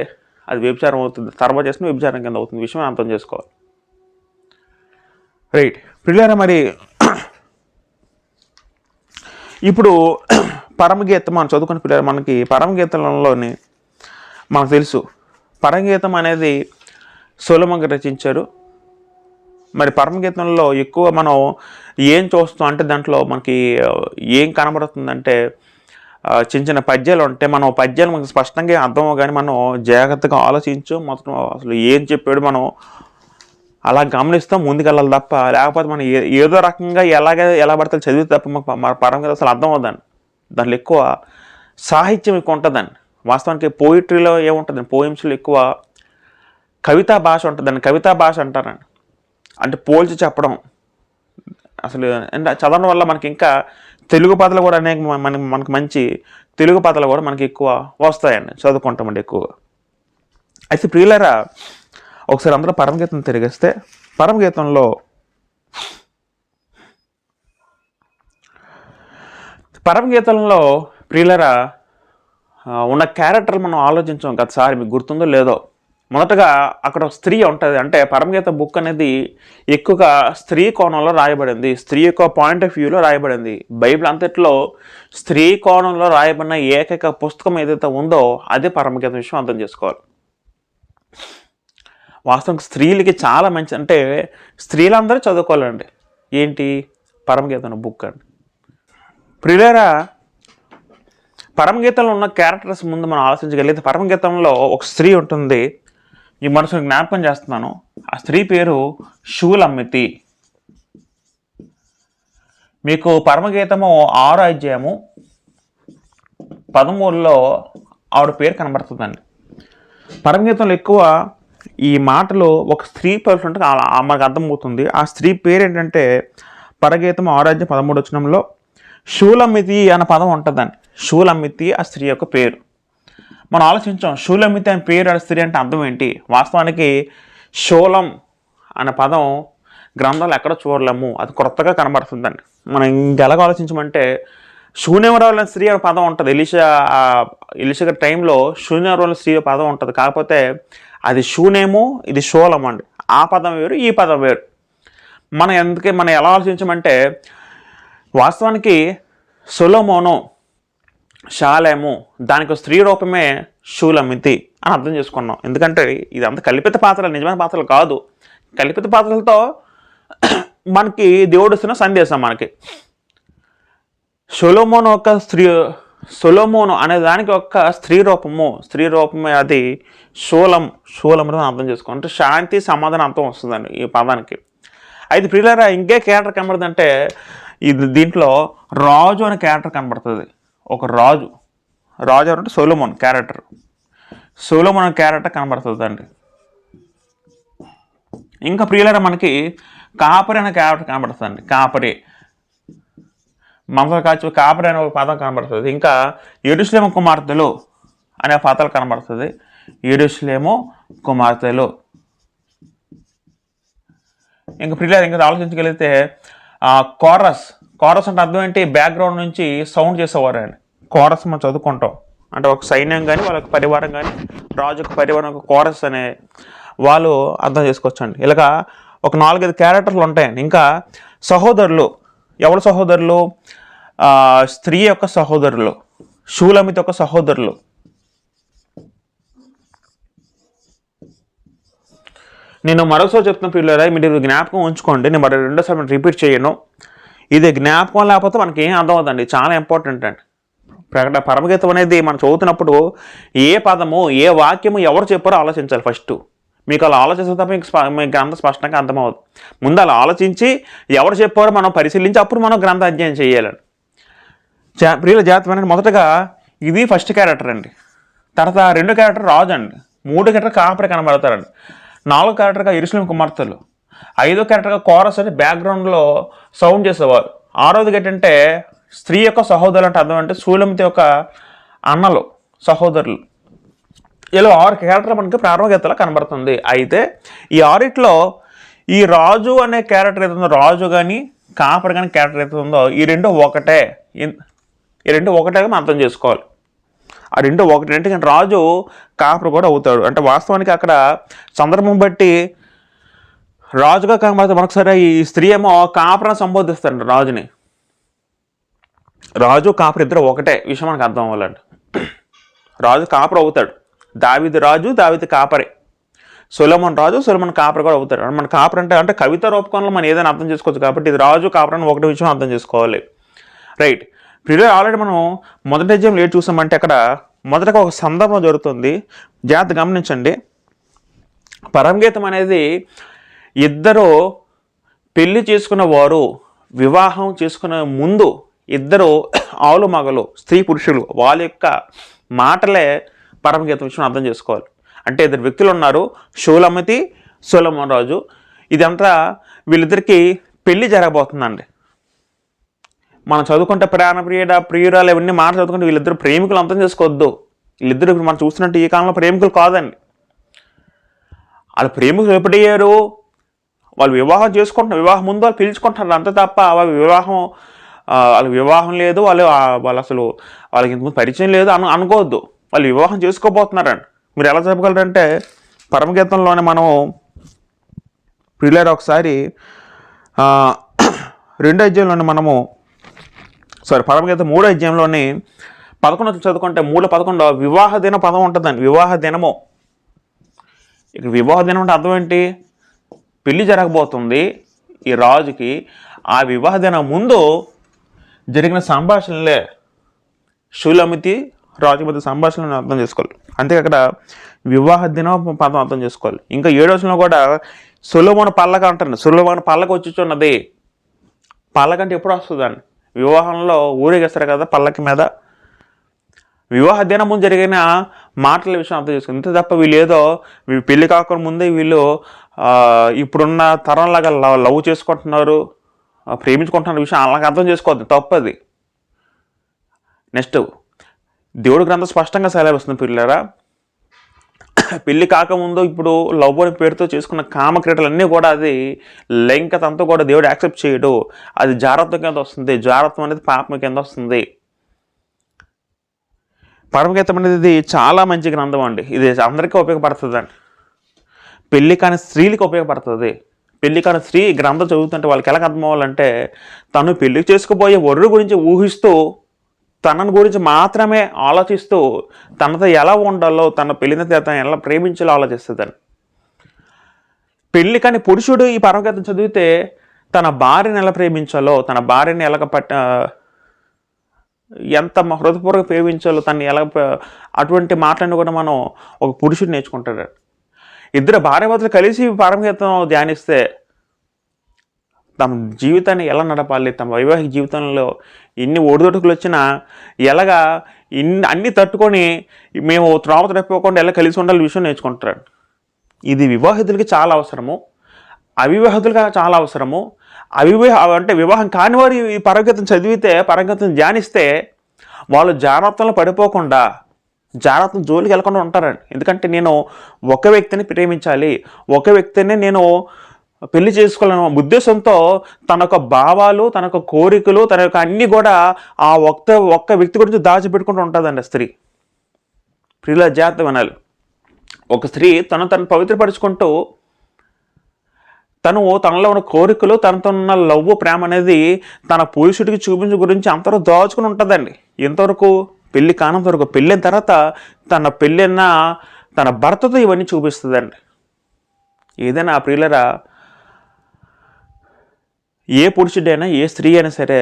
అది వ్యభిచారం అవుతుంది, తర్వాత చేసిన వ్యభిచారం కింద అవుతుంది. విషయం అర్థం చేసుకోవాలి. రైట్ పిల్లరా, మరి ఇప్పుడు పరమగీతం మనం చదువుకున్న పిల్లలు, మనకి పరమగీతంలోని మనకు తెలుసు పరమగీతం అనేది సొలొమోను రచించారు. మరి పరమగీతంలో ఎక్కువ మనం ఏం చూస్తాం అంటే దాంట్లో మనకి ఏం కనబడుతుందంటే చిన్న చిన్న పద్యాలు ఉంటాయి. మనం పద్యాలు మనకు స్పష్టంగా అర్థమో కానీ మనం జాగ్రత్తగా ఆలోచించు మొత్తం అసలు ఏం చెప్పాడు మనం అలా గమనిస్తాం, ముందుకెళ్ళాలి తప్ప. లేకపోతే మనం ఏదో రకంగా ఎలా పడితే చదివితే తప్ప మన పరమగీతం అసలు అర్థం అవుదండి. దాంట్లో ఎక్కువ సాహిత్యం ఎక్కువ ఉంటుందండి. వాస్తవానికి పోయిటరీలో ఏముంటుందండి, పోయిమ్స్లో ఎక్కువ కవితా భాష ఉంటుందండి. కవితా భాష అంటారండి, అంటే పోల్చి చెప్పడం. అసలు అంటే చదవడం వల్ల మనకి ఇంకా తెలుగు పదాలు కూడా అనేక మనకు మంచి తెలుగు పదాలు కూడా మనకి ఎక్కువ వస్తాయండి, చదువుకుంటామండి ఎక్కువగా. అయితే ప్రియులారా, ఒకసారి అందరూ పరమగీతం తిరిగిస్తే పరమగీతంలో ప్రియులారా ఉన్న క్యారెక్టర్లు మనం ఆలోచించాం గతసారి, మీకు గుర్తుందో లేదో. మొదటగా అక్కడ స్త్రీ ఉంటుంది. అంటే పరమగీత బుక్ అనేది ఎక్కువగా స్త్రీ కోణంలో రాయబడింది, స్త్రీ యొక్క పాయింట్ ఆఫ్ వ్యూలో రాయబడింది. బైబిల్ అంతట్లో స్త్రీ కోణంలో రాయబడిన ఏకైక పుస్తకం ఏదైతే ఉందో అదే పరమగీత. విషయం అర్థం చేసుకోవాలి. వాస్తవంగా స్త్రీలకి చాలా మంచి, అంటే స్త్రీలందరూ చదువుకోవాలండి. ఏంటి పరమగీతం బుక్ అండి. ప్రియులారా, పరమగీతంలో ఉన్న క్యారెక్టర్స్ ముందు మనం ఆలోచించగలిగితే పరమగీతంలో ఒక స్త్రీ ఉంటుంది. ఈ మనసును జ్ఞాపకం చేస్తున్నాను. ఆ స్త్రీ పేరు షూలమ్మితి. మీకు పరమగీతము 6వ అధ్యాయము 13లో ఆవిడ పేరు కనబడుతుందండి. పరమగీతంలో ఎక్కువ ఈ మాటలు ఒక స్త్రీ పేరు ఉంటే మనకు అర్థమవుతుంది. ఆ స్త్రీ పేరు ఏంటంటే పరగీతం 6వ అధ్యాయం 13వ వచనంలో షూలమ్మితి అన్న పదం ఉంటుందండి. షూలమ్మితి ఆ స్త్రీ యొక్క పేరు. మనం ఆలోచించాం, షూలమ్మితి అనే పేరు ఆ స్త్రీ అంటే అర్థం ఏంటి? వాస్తవానికి షూలం అనే పదం గ్రంథాలు ఎక్కడ చూడలేము, అది కొత్తగా కనబడుతుందండి. మనం ఇంకెలాగ ఆలోచించమంటే శూన్యవరాల స్త్రీ అనే పదం ఉంటుంది. ఎలీషా టైంలో శూన్యవరాల స్త్రీ పదం ఉంటుంది. కాకపోతే అది షూనేమో, ఇది షూలం అండి. ఆ పదం వేరు, ఈ పదం వేరు. మనం ఎలా ఆలోచించమంటే వాస్తవానికి సొలొమోను, షాలేము దానికి స్త్రీ రూపమే షూలమ్మితి అని అర్థం చేసుకున్నాం. ఎందుకంటే ఇదంతా కల్పిత పాత్రలు, నిజమైన పాత్రలు కాదు. కల్పిత పాత్రలతో మనకి దేవుడు ఇస్తున్న సందేశం. మనకి సొలొమోను అనే దానికి ఒక స్త్రీ రూపమే అది షూలం అర్థం చేసుకో, అంటే శాంతి సమాధానం అర్థం వస్తుందండి ఈ పదానికి. అయితే ప్రియులారా, ఇంకే క్యారెక్టర్ కనబడుతుందంటే దీంట్లో రాజు అనే క్యారెక్టర్ కనబడుతుంది. ఒక రాజు అంటే సొలొమోన్ క్యారెక్టర్ కనబడుతుంది అండి. ఇంకా ప్రియులారా, మనకి కాపరి అనే క్యారెక్టర్ కనబడుతుంది. కాపరి కాపరి అనే ఒక పదం కనబడుతుంది. ఇంకా యెరూషలేము కుమార్తెలు అనే పదాలు కనబడుతుంది. యెరూషలేము కుమార్తెలు. ఇంకా ప్రియులారా, ఇంకా ఆలోచించగలిగితే కోరస్ అంటే అర్థం ఏంటి? బ్యాక్గ్రౌండ్ నుంచి సౌండ్ చేసేవారు అండి. కోరస్ మనం చదువుకుంటాం, అంటే ఒక సైన్యం కానీ వాళ్ళ పరివారం కానీ రాజు యొక్క పరివారం ఒక కోరస్ అనే వాళ్ళు అర్థం చేసుకోవచ్చండి. ఇలాగా ఒక 4-5 క్యారెక్టర్లు ఉంటాయండి. ఇంకా సహోదరులు, ఎవరు సహోదరులు? స్త్రీ యొక్క సహోదరులు, షూలమ్మితి యొక్క సహోదరులు. నేను మరోసారి చెప్తున్న పిల్లరా, మీరు జ్ఞాపకం ఉంచుకోండి. నేను మరి రెండోసారి రిపీట్ చేయను. ఇది జ్ఞాపకం లేకపోతే మనకి ఏం అర్థం అవుతుందండి. చాలా ఇంపార్టెంట్ అండి. పరమగీతం అనేది మనం చదువుతున్నప్పుడు ఏ పదము, ఏ వాక్యము ఎవరు చెప్పారో ఆలోచించాలి ఫస్ట్. మీకు అలా ఆలోచిస్తే తప్ప మీకు గ్రంథం స్పష్టంగా అర్థమవుతుంది. ముందు అలా ఆలోచించి ఎవరు చెప్పారో మనం పరిశీలించి అప్పుడు మనం గ్రంథ అధ్యయనం చేయాలండి. ప్రియుల జాతీయం అనేది మొదటగా ఇది ఫస్ట్ క్యారెక్టర్ అండి. తర్వాత 2 క్యారెక్టర్ రాజు అండి. 3 క్యారెక్టర్ కాపరి కనబడతారండి. 4వ క్యారెక్టర్గా యెరూషలేము కుమార్తెలు, 5వ క్యారెక్టర్గా కోరస్ అని బ్యాక్గ్రౌండ్లో సౌండ్ చేసేవారు. 6వది ఏంటంటే స్త్రీ యొక్క సహోదరులు అంటే అర్థం అంటే షూలమితి యొక్క అన్నలు, సహోదరులు. ఇలా 6 క్యారెక్టర్లు మనకి ప్రారంభ గీతలో కనబడుతుంది. అయితే ఈ 6లో ఈ రాజు అనే క్యారెక్టర్ ఏదో రాజు కానీ కాపర్ కానీ క్యారెక్టర్ ఏదో ఉందో ఈ రెండు ఒకటే. ఈ రెండు ఒకటేగా మనం అర్థం చేసుకోవాలి. ఆ రెండు ఒకటి. ఎందుకంటే రాజు కాపర్ కూడా అవుతాడు. అంటే వాస్తవానికి అక్కడ సందర్భం బట్టి రాజుగా కాకపోతే మరొకసారి ఈ స్త్రీ ఏమో కాపర్ని సంబోధిస్తాడు రాజుని. రాజు కాపర్ ఇద్దరు ఒకటే విషయం మనకు అర్థం అవ్వాలండి. రాజు కాపర్ అవుతాడు. దావీదు రాజు, దావీదు కాపరే. సొలొమోన్ రాజు, సొలొమోన్ కాపర్ కూడా అవుతాడు. మన కాపర్ అంటే కవిత రూపకంలో మనం ఏదైనా అర్థం చేసుకోవచ్చు. కాబట్టి ఇది రాజు కాపర్ అని ఒకటి విషయం అర్థం చేసుకోవాలి. రైట్. ఇప్పుడు ఆల్రెడీ మనం మొదటి అధ్యాయంలో ఏం చూసామంటే అక్కడ మొదటగా ఒక సందర్భం జరుగుతుంది. జాగ్రత్త గమనించండి. పరమగీతం అనేది ఇద్దరు పెళ్లి చేసుకున్న వారు వివాహం చేసుకునే ముందు ఇద్దరు ఆలు మగలు, స్త్రీ పురుషులు, వాళ్ళ యొక్క మాటలే పరమగీతం విషయం అర్థం చేసుకోవాలి. అంటే ఇద్దరు వ్యక్తులు ఉన్నారు, షూలమితి, సొలొమోన్ రాజు. ఇదంతా వీళ్ళిద్దరికి పెళ్లి జరగబోతుందండి. మనం చదువుకుంటే ప్రియురాలు ఇవన్నీ మాట చదువుకుంటే వీళ్ళిద్దరు ప్రేమికులు అర్థం చేసుకోవద్దు. వీళ్ళిద్దరు మనం చూస్తున్నట్టు ఈ కాలంలో ప్రేమికులు కాదండి. వాళ్ళ ప్రేమికులు ఎప్పుడయ్యారు? వాళ్ళు వివాహం చేసుకుంటున్నారు. వివాహం ముందు వాళ్ళు పిలుచుకుంటున్నారు అంతే తప్ప వాళ్ళకి వివాహం లేదు, వాళ్ళు అసలు వాళ్ళకి ఇంతకుముందు పరిచయం లేదు అనుకోవద్దు. వాళ్ళు వివాహం చేసుకోబోతున్నారండి. మీరు ఎలా చెప్పగలరంటే పరమగీతంలోనే మనం ప్రియులారా ఒకసారి 2వ అధ్యాయంలోనే పరమగీతం 3వ అధ్యాయంలోని 11 చదువుకుంటే 3:11 వివాహ దిన పదం ఉంటుందండి. వివాహ దినము. ఇక వివాహ దినం అంటే అర్థం ఏంటి? పెళ్లి జరగబోతుంది ఈ రాజుకి. ఆ వివాహ దినం ముందు జరిగిన సంభాషణలే షూలమితి రాజు మధ్య సంభాషణలను అర్థం చేసుకోవాలి. అంతే అక్కడ వివాహ దినం పదం అర్థం చేసుకోవాలి. ఇంకా 7వ వచనంలో కూడా సొలొమోను పల్లక అంటారు. సొలొమోను పల్లక వచ్చుచున్నది. పల్లక అంటే ఎప్పుడు వస్తుందండి? వివాహంలో ఊరేగిస్తారు కదా పల్లకి మీద. వివాహ దినం ముందు జరిగిన మాటల విషయం అర్థం చేసుకుంది. ఇంత తప్ప వీళ్ళు ఏదో పెళ్లి కాకుండా ముందే వీళ్ళు ఇప్పుడున్న తరంలాగా లవ్ చేసుకుంటున్నారు, ప్రేమించుకుంటున్న విషయం అలాగే అర్థం చేసుకోవద్దు, తప్పది. నెక్స్ట్ దేవుడి గ్రంథం స్పష్టంగా సెలవిస్తుంది పిల్లరా, పెళ్లి కాకముందు ఇప్పుడు లవ్ అనే పేరుతో చేసుకున్న కామక్రీడలన్నీ కూడా అది లైంగికత అంతా కూడా దేవుడు యాక్సెప్ట్ చేయడు. అది జారత్వం కింద వస్తుంది. జారత్వం అనేది పాపం కింద వస్తుంది. పరమగీతం అనేది చాలా మంచి గ్రంథం అండి. ఇది అందరికీ ఉపయోగపడుతుంది అండి. పెళ్లి కాని స్త్రీలకు ఉపయోగపడుతుంది. పెళ్లి కాని స్త్రీ గ్రంథం చదువుతుంటే వాళ్ళకి ఎలా అర్థం అవ్వాలంటే తను పెళ్లి చేసుకుపోయే వరుడు గురించి ఊహిస్తూ తనను గురించి మాత్రమే ఆలోచిస్తూ తనతో ఎలా ఉండాలో, తన పెళ్లిన తను ఎలా ప్రేమించాలో ఆలోచిస్తుందని. పెళ్లి కాని పురుషుడు ఈ పరమగీతం చదివితే తన భార్యను ఎలా ప్రేమించాలో, తన భార్యని ఎంత హృదయపూర్వక ప్రేమించాలో, తను ఎలా అటువంటి మాటలను కూడా మనం ఒక పురుషుడు నేర్చుకుంటాడు. ఇద్దరు భార్యాభర్తలు కలిసి పరమగీతం ధ్యానిస్తే తమ జీవితాన్ని ఎలా నడపాలి, తమ వైవాహిక జీవితంలో ఎన్ని ఒడిదొడుకులు వచ్చినా ఎలాగా అన్నీ తట్టుకొని మేము త్రోవ తప్పిపోకుండా ఎలా కలిసి ఉండాలి విషయం నేర్చుకుంటారు. ఇది వివాహితులకి చాలా అవసరము, అవివాహితులుగా చాలా అవసరము. అంటే వివాహం కాని వారు ఈ పరమగీతం చదివితే, పరమగీతం ధ్యానిస్తే వాళ్ళు జాగ్రత్తలో పడిపోకుండా, జాగ్రత్తలు జోలికి వెళ్ళకుండా ఉంటారండి. ఎందుకంటే నేను ఒక వ్యక్తిని ప్రేమించాలి, ఒక వ్యక్తిని నేను పెళ్లి చేసుకోవాలన్న ఉద్దేశంతో తన యొక్క భావాలు, తన యొక్క కోరికలు, తన యొక్క అన్నీ కూడా ఆ ఒక్క వ్యక్తి గురించి దాచిపెట్టుకుంటూ ఉంటుందండి స్త్రీ. ప్రియుల జాగ్రత్త వినాలి. ఒక స్త్రీ తను పవిత్రపరుచుకుంటూ తనలో ఉన్న కోరికలు, తనతో ఉన్న లవ్, ప్రేమ అనేది తన పురుషుడికి చూపించే గురించి అంతవరకు దాచుకుని ఉంటుందండి. ఎంతవరకు? పెళ్లి కానంత వరకు. పెళ్ళైన తర్వాత తన భర్తతో ఇవన్నీ చూపిస్తుందండి. ఏదైనా ప్రియులరా, ఏ పురుషుడైనా ఏ స్త్రీ అయినా సరే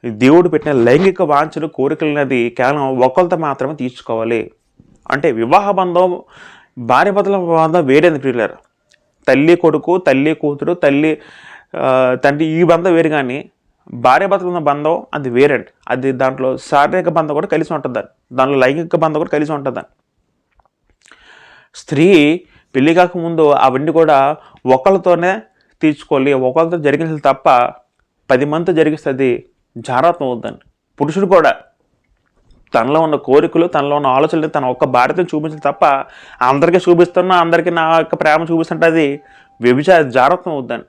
దేవుడు పెట్టిన లైంగిక వాంఛలు, కోరికలు అనేది కేవలం ఒకరితో మాత్రమే తీర్చుకోవాలి. అంటే వివాహ బంధం, భార్యాభర్తల బంధం వేరేది ప్రియులరా. తల్లి కొడుకు, తల్లి కూతురు, తల్లి తండ్రి ఈ బంధం వేరు. కానీ భార్యాభర్తల ఉన్న బంధం అది వేరండి. అది దాంట్లో శారీరక బంధం కూడా కలిసి ఉంటుందండి, దాంట్లో లైంగిక బంధం కూడా కలిసి ఉంటుందండి. స్త్రీ పెళ్లి కాకముందు అవన్నీ కూడా ఒకళ్ళతోనే తీర్చుకోవాలి, ఒకళ్ళతో జరిగించాలి తప్ప 10 మందితో జరిగిస్తే అది జాగ్రత్త అవుద్దండి. పురుషుడు కూడా తనలో ఉన్న కోరికలు, తనలో ఉన్న ఆలోచనలు తన ఒక్క భార్యతో చూపించాలి తప్ప అందరికీ చూపిస్తున్నా, అందరికీ నా యొక్క ప్రేమ చూపిస్తుంటే అది జాగ్రత్త అవుద్దండి.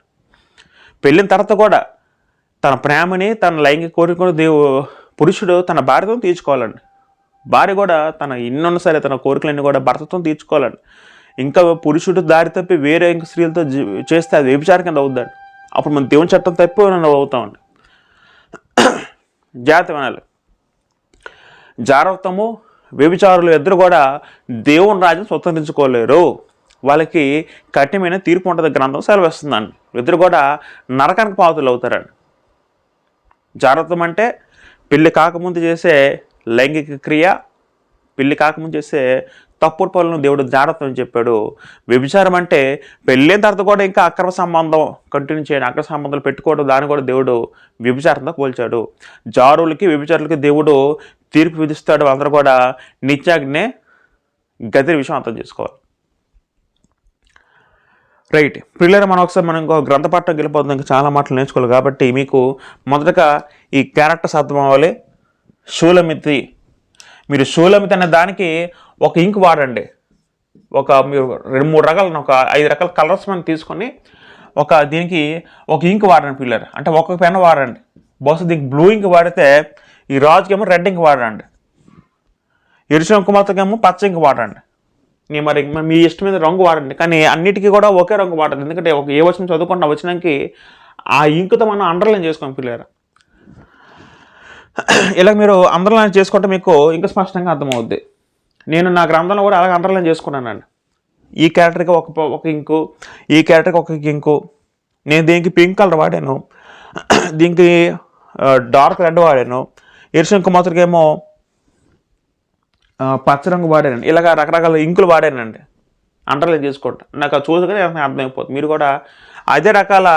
పెళ్ళిన తర్వాత కూడా తన ప్రేమని, తన లైంగిక కోరికలు పురుషుడు తన భార్యతో తీర్చుకోవాలండి. భార్య కూడా తన ఎన్నున్నా సరే తన కోరికలన్నీ కూడా భర్తతో తీర్చుకోవాలండి. ఇంకా పురుషుడు దారి తప్పి వేరే ఇంక స్త్రీలతో చేస్తే అది వ్యభిచారం కింద అవుద్దండి. అప్పుడు మనం దేవుని చట్టం తప్పి అవుతామండి. జాగ్రత్త వినాలి. జాగ్రత్తము వ్యభిచారులు ఇద్దరు కూడా దేవుని రాజ్యం స్వతంత్రించుకోలేరు. వాళ్ళకి కఠినమైన తీర్పు ఉంటుంది గ్రంథం సెలవిస్తుందండి. ఇద్దరు కూడా నరకానికి పాతులు అవుతారండి. జాగ్రత్తం అంటే పెళ్లి కాకముందు చేసే లైంగిక క్రియ, పెళ్లి కాకముందు చేసే తప్పుడు పనులను దేవుడు జాగ్రత్త అని చెప్పాడు. వ్యభిచారం అంటే పెళ్ళైన తర్వాత కూడా ఇంకా అక్రమ సంబంధం కంటిన్యూ చేయడం, అక్రమ సంబంధాలు పెట్టుకోవడం, దాన్ని కూడా దేవుడు వ్యభిచారంతో పోల్చాడు. జారులకి వ్యభిచారులకి దేవుడు తీర్పు విధిస్తాడు. అందరూ కూడా నిత్యాగ్నే గది విషయం అర్థం చేసుకోవాలి. రైట్ పిల్లలు, మనం ఇంకో గ్రంథ పాఠం వెళ్ళిపోతుంది. ఇంకా చాలా మాటలు నేర్చుకోవాలి కాబట్టి మీకు మొదటగా ఈ క్యారెక్టర్స్ అర్థం అవ్వాలి. షూలమితి, మీరు షూలమితి అనే దానికి ఒక ఇంక్ వాడండి. మీరు 2-3 రకాల, ఒక 5 రకాల కలర్స్ మనం తీసుకొని దీనికి ఒక ఇంక్ వాడండి పిల్లలు. అంటే ఒక పెన్ వాడండి. బహుశా దీనికి బ్లూ ఇంక్ వాడితే ఈ రాజుకేమో రెడ్ ఇంక్ వాడండి, ఎరుశలేము కుమార్తెకేమో పచ్చ ఇంక్ వాడండి. మరి మీ ఇష్టమైన రంగు వాడండి, కానీ అన్నిటికీ కూడా ఒకే రంగు వాడండి. ఎందుకంటే ఏ వచనం చదువుకుంటున్న వచనానికి ఆ ఇంకుతో మనం అండర్లైన్ చేసుకోండి పిల్లలు. ఇలా మీరు అండర్లైన్ చేసుకుంటే మీకు ఇంకా స్పష్టంగా అర్థమవుద్ది. నేను నా గ్రంథంలో కూడా అలాగే అండర్లైన్ చేసుకున్నానండి. ఈ క్యారెక్టర్కి ఒక ఇంకు, ఈ క్యారెక్టర్కి ఒక ఇంకు. నేను దీనికి పింక్ కలర్ వాడాను, దీనికి డార్క్ రెడ్ వాడాను, ఎరుశలేము కుమార్తెకి ఏమో పచ్చ రంగు వాడానండి. ఇలాగ రకరకాల ఇంకులు వాడానండి. అండర్లైన్ చేసుకోండి. నాకు చూసుకొని అర్థమైపోతుంది. మీరు కూడా అదే రకాల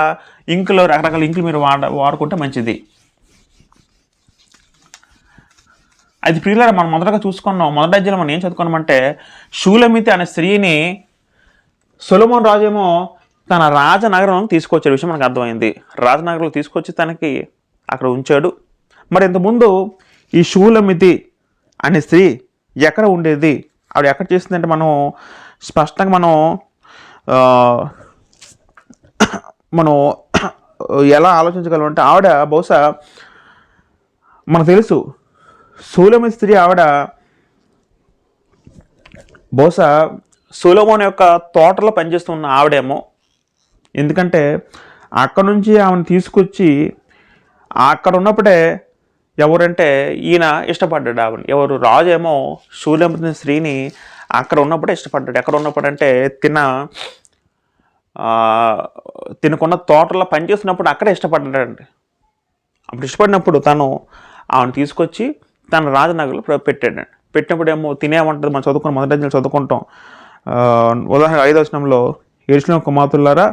ఇంకులు, రకరకాల ఇంకులు మీరు వాడుకుంటే మంచిది. అది ప్రియులారా, మనం మొదటగా చూసుకున్నాం. మొదటి అధ్యాయంలో మనం ఏం చదువుకున్నామంటే, షూలమితి అనే స్త్రీని సొలొమోను రాజేమో తన రాజనగరం తీసుకొచ్చే విషయం మనకు అర్థమైంది. రాజనగరంలో తీసుకొచ్చి తనకి అక్కడ ఉంచాడు. మరి ఇంతకుముందు ఈ షూలమితి అనే స్త్రీ ఎక్కడ ఉండేది, ఆవిడ ఎక్కడ చేసిందంటే మనం స్పష్టంగా మనం ఎలా ఆలోచించగలమంటే, ఆవిడ బహుశా మనకు తెలుసు షూలమితి స్త్రీ ఆవిడ బహుశా సొలొమోను యొక్క తోటలో పనిచేస్తున్న ఆవిడేమో. ఎందుకంటే అక్కడ నుంచి ఆమెను తీసుకొచ్చి అక్కడ ఉన్నప్పుడే ఎవరంటే ఈయన ఇష్టపడ్డాడు ఆవిడని. ఎవరు, రాజు ఏమో షూలమితి స్త్రీని అక్కడ ఉన్నప్పుడే ఇష్టపడ్డాడు. ఎక్కడ ఉన్నప్పుడు అంటే తినకున్న తోటలో పనిచేస్తున్నప్పుడు అక్కడే ఇష్టపడ్డాడండి. అప్పుడు ఇష్టపడినప్పుడు తను ఆమెను తీసుకొచ్చి తన రాజనగర్లో పెట్టాడండి. పెట్టినప్పుడు ఏమో తినేమంటుంది, మనం చదువుకుని మొదటి అధ్యాయంలో చదువుకుంటాం. ఉదాహరణ 5వ వచనంలో, ఎరుశలేము కుమార్తెలారా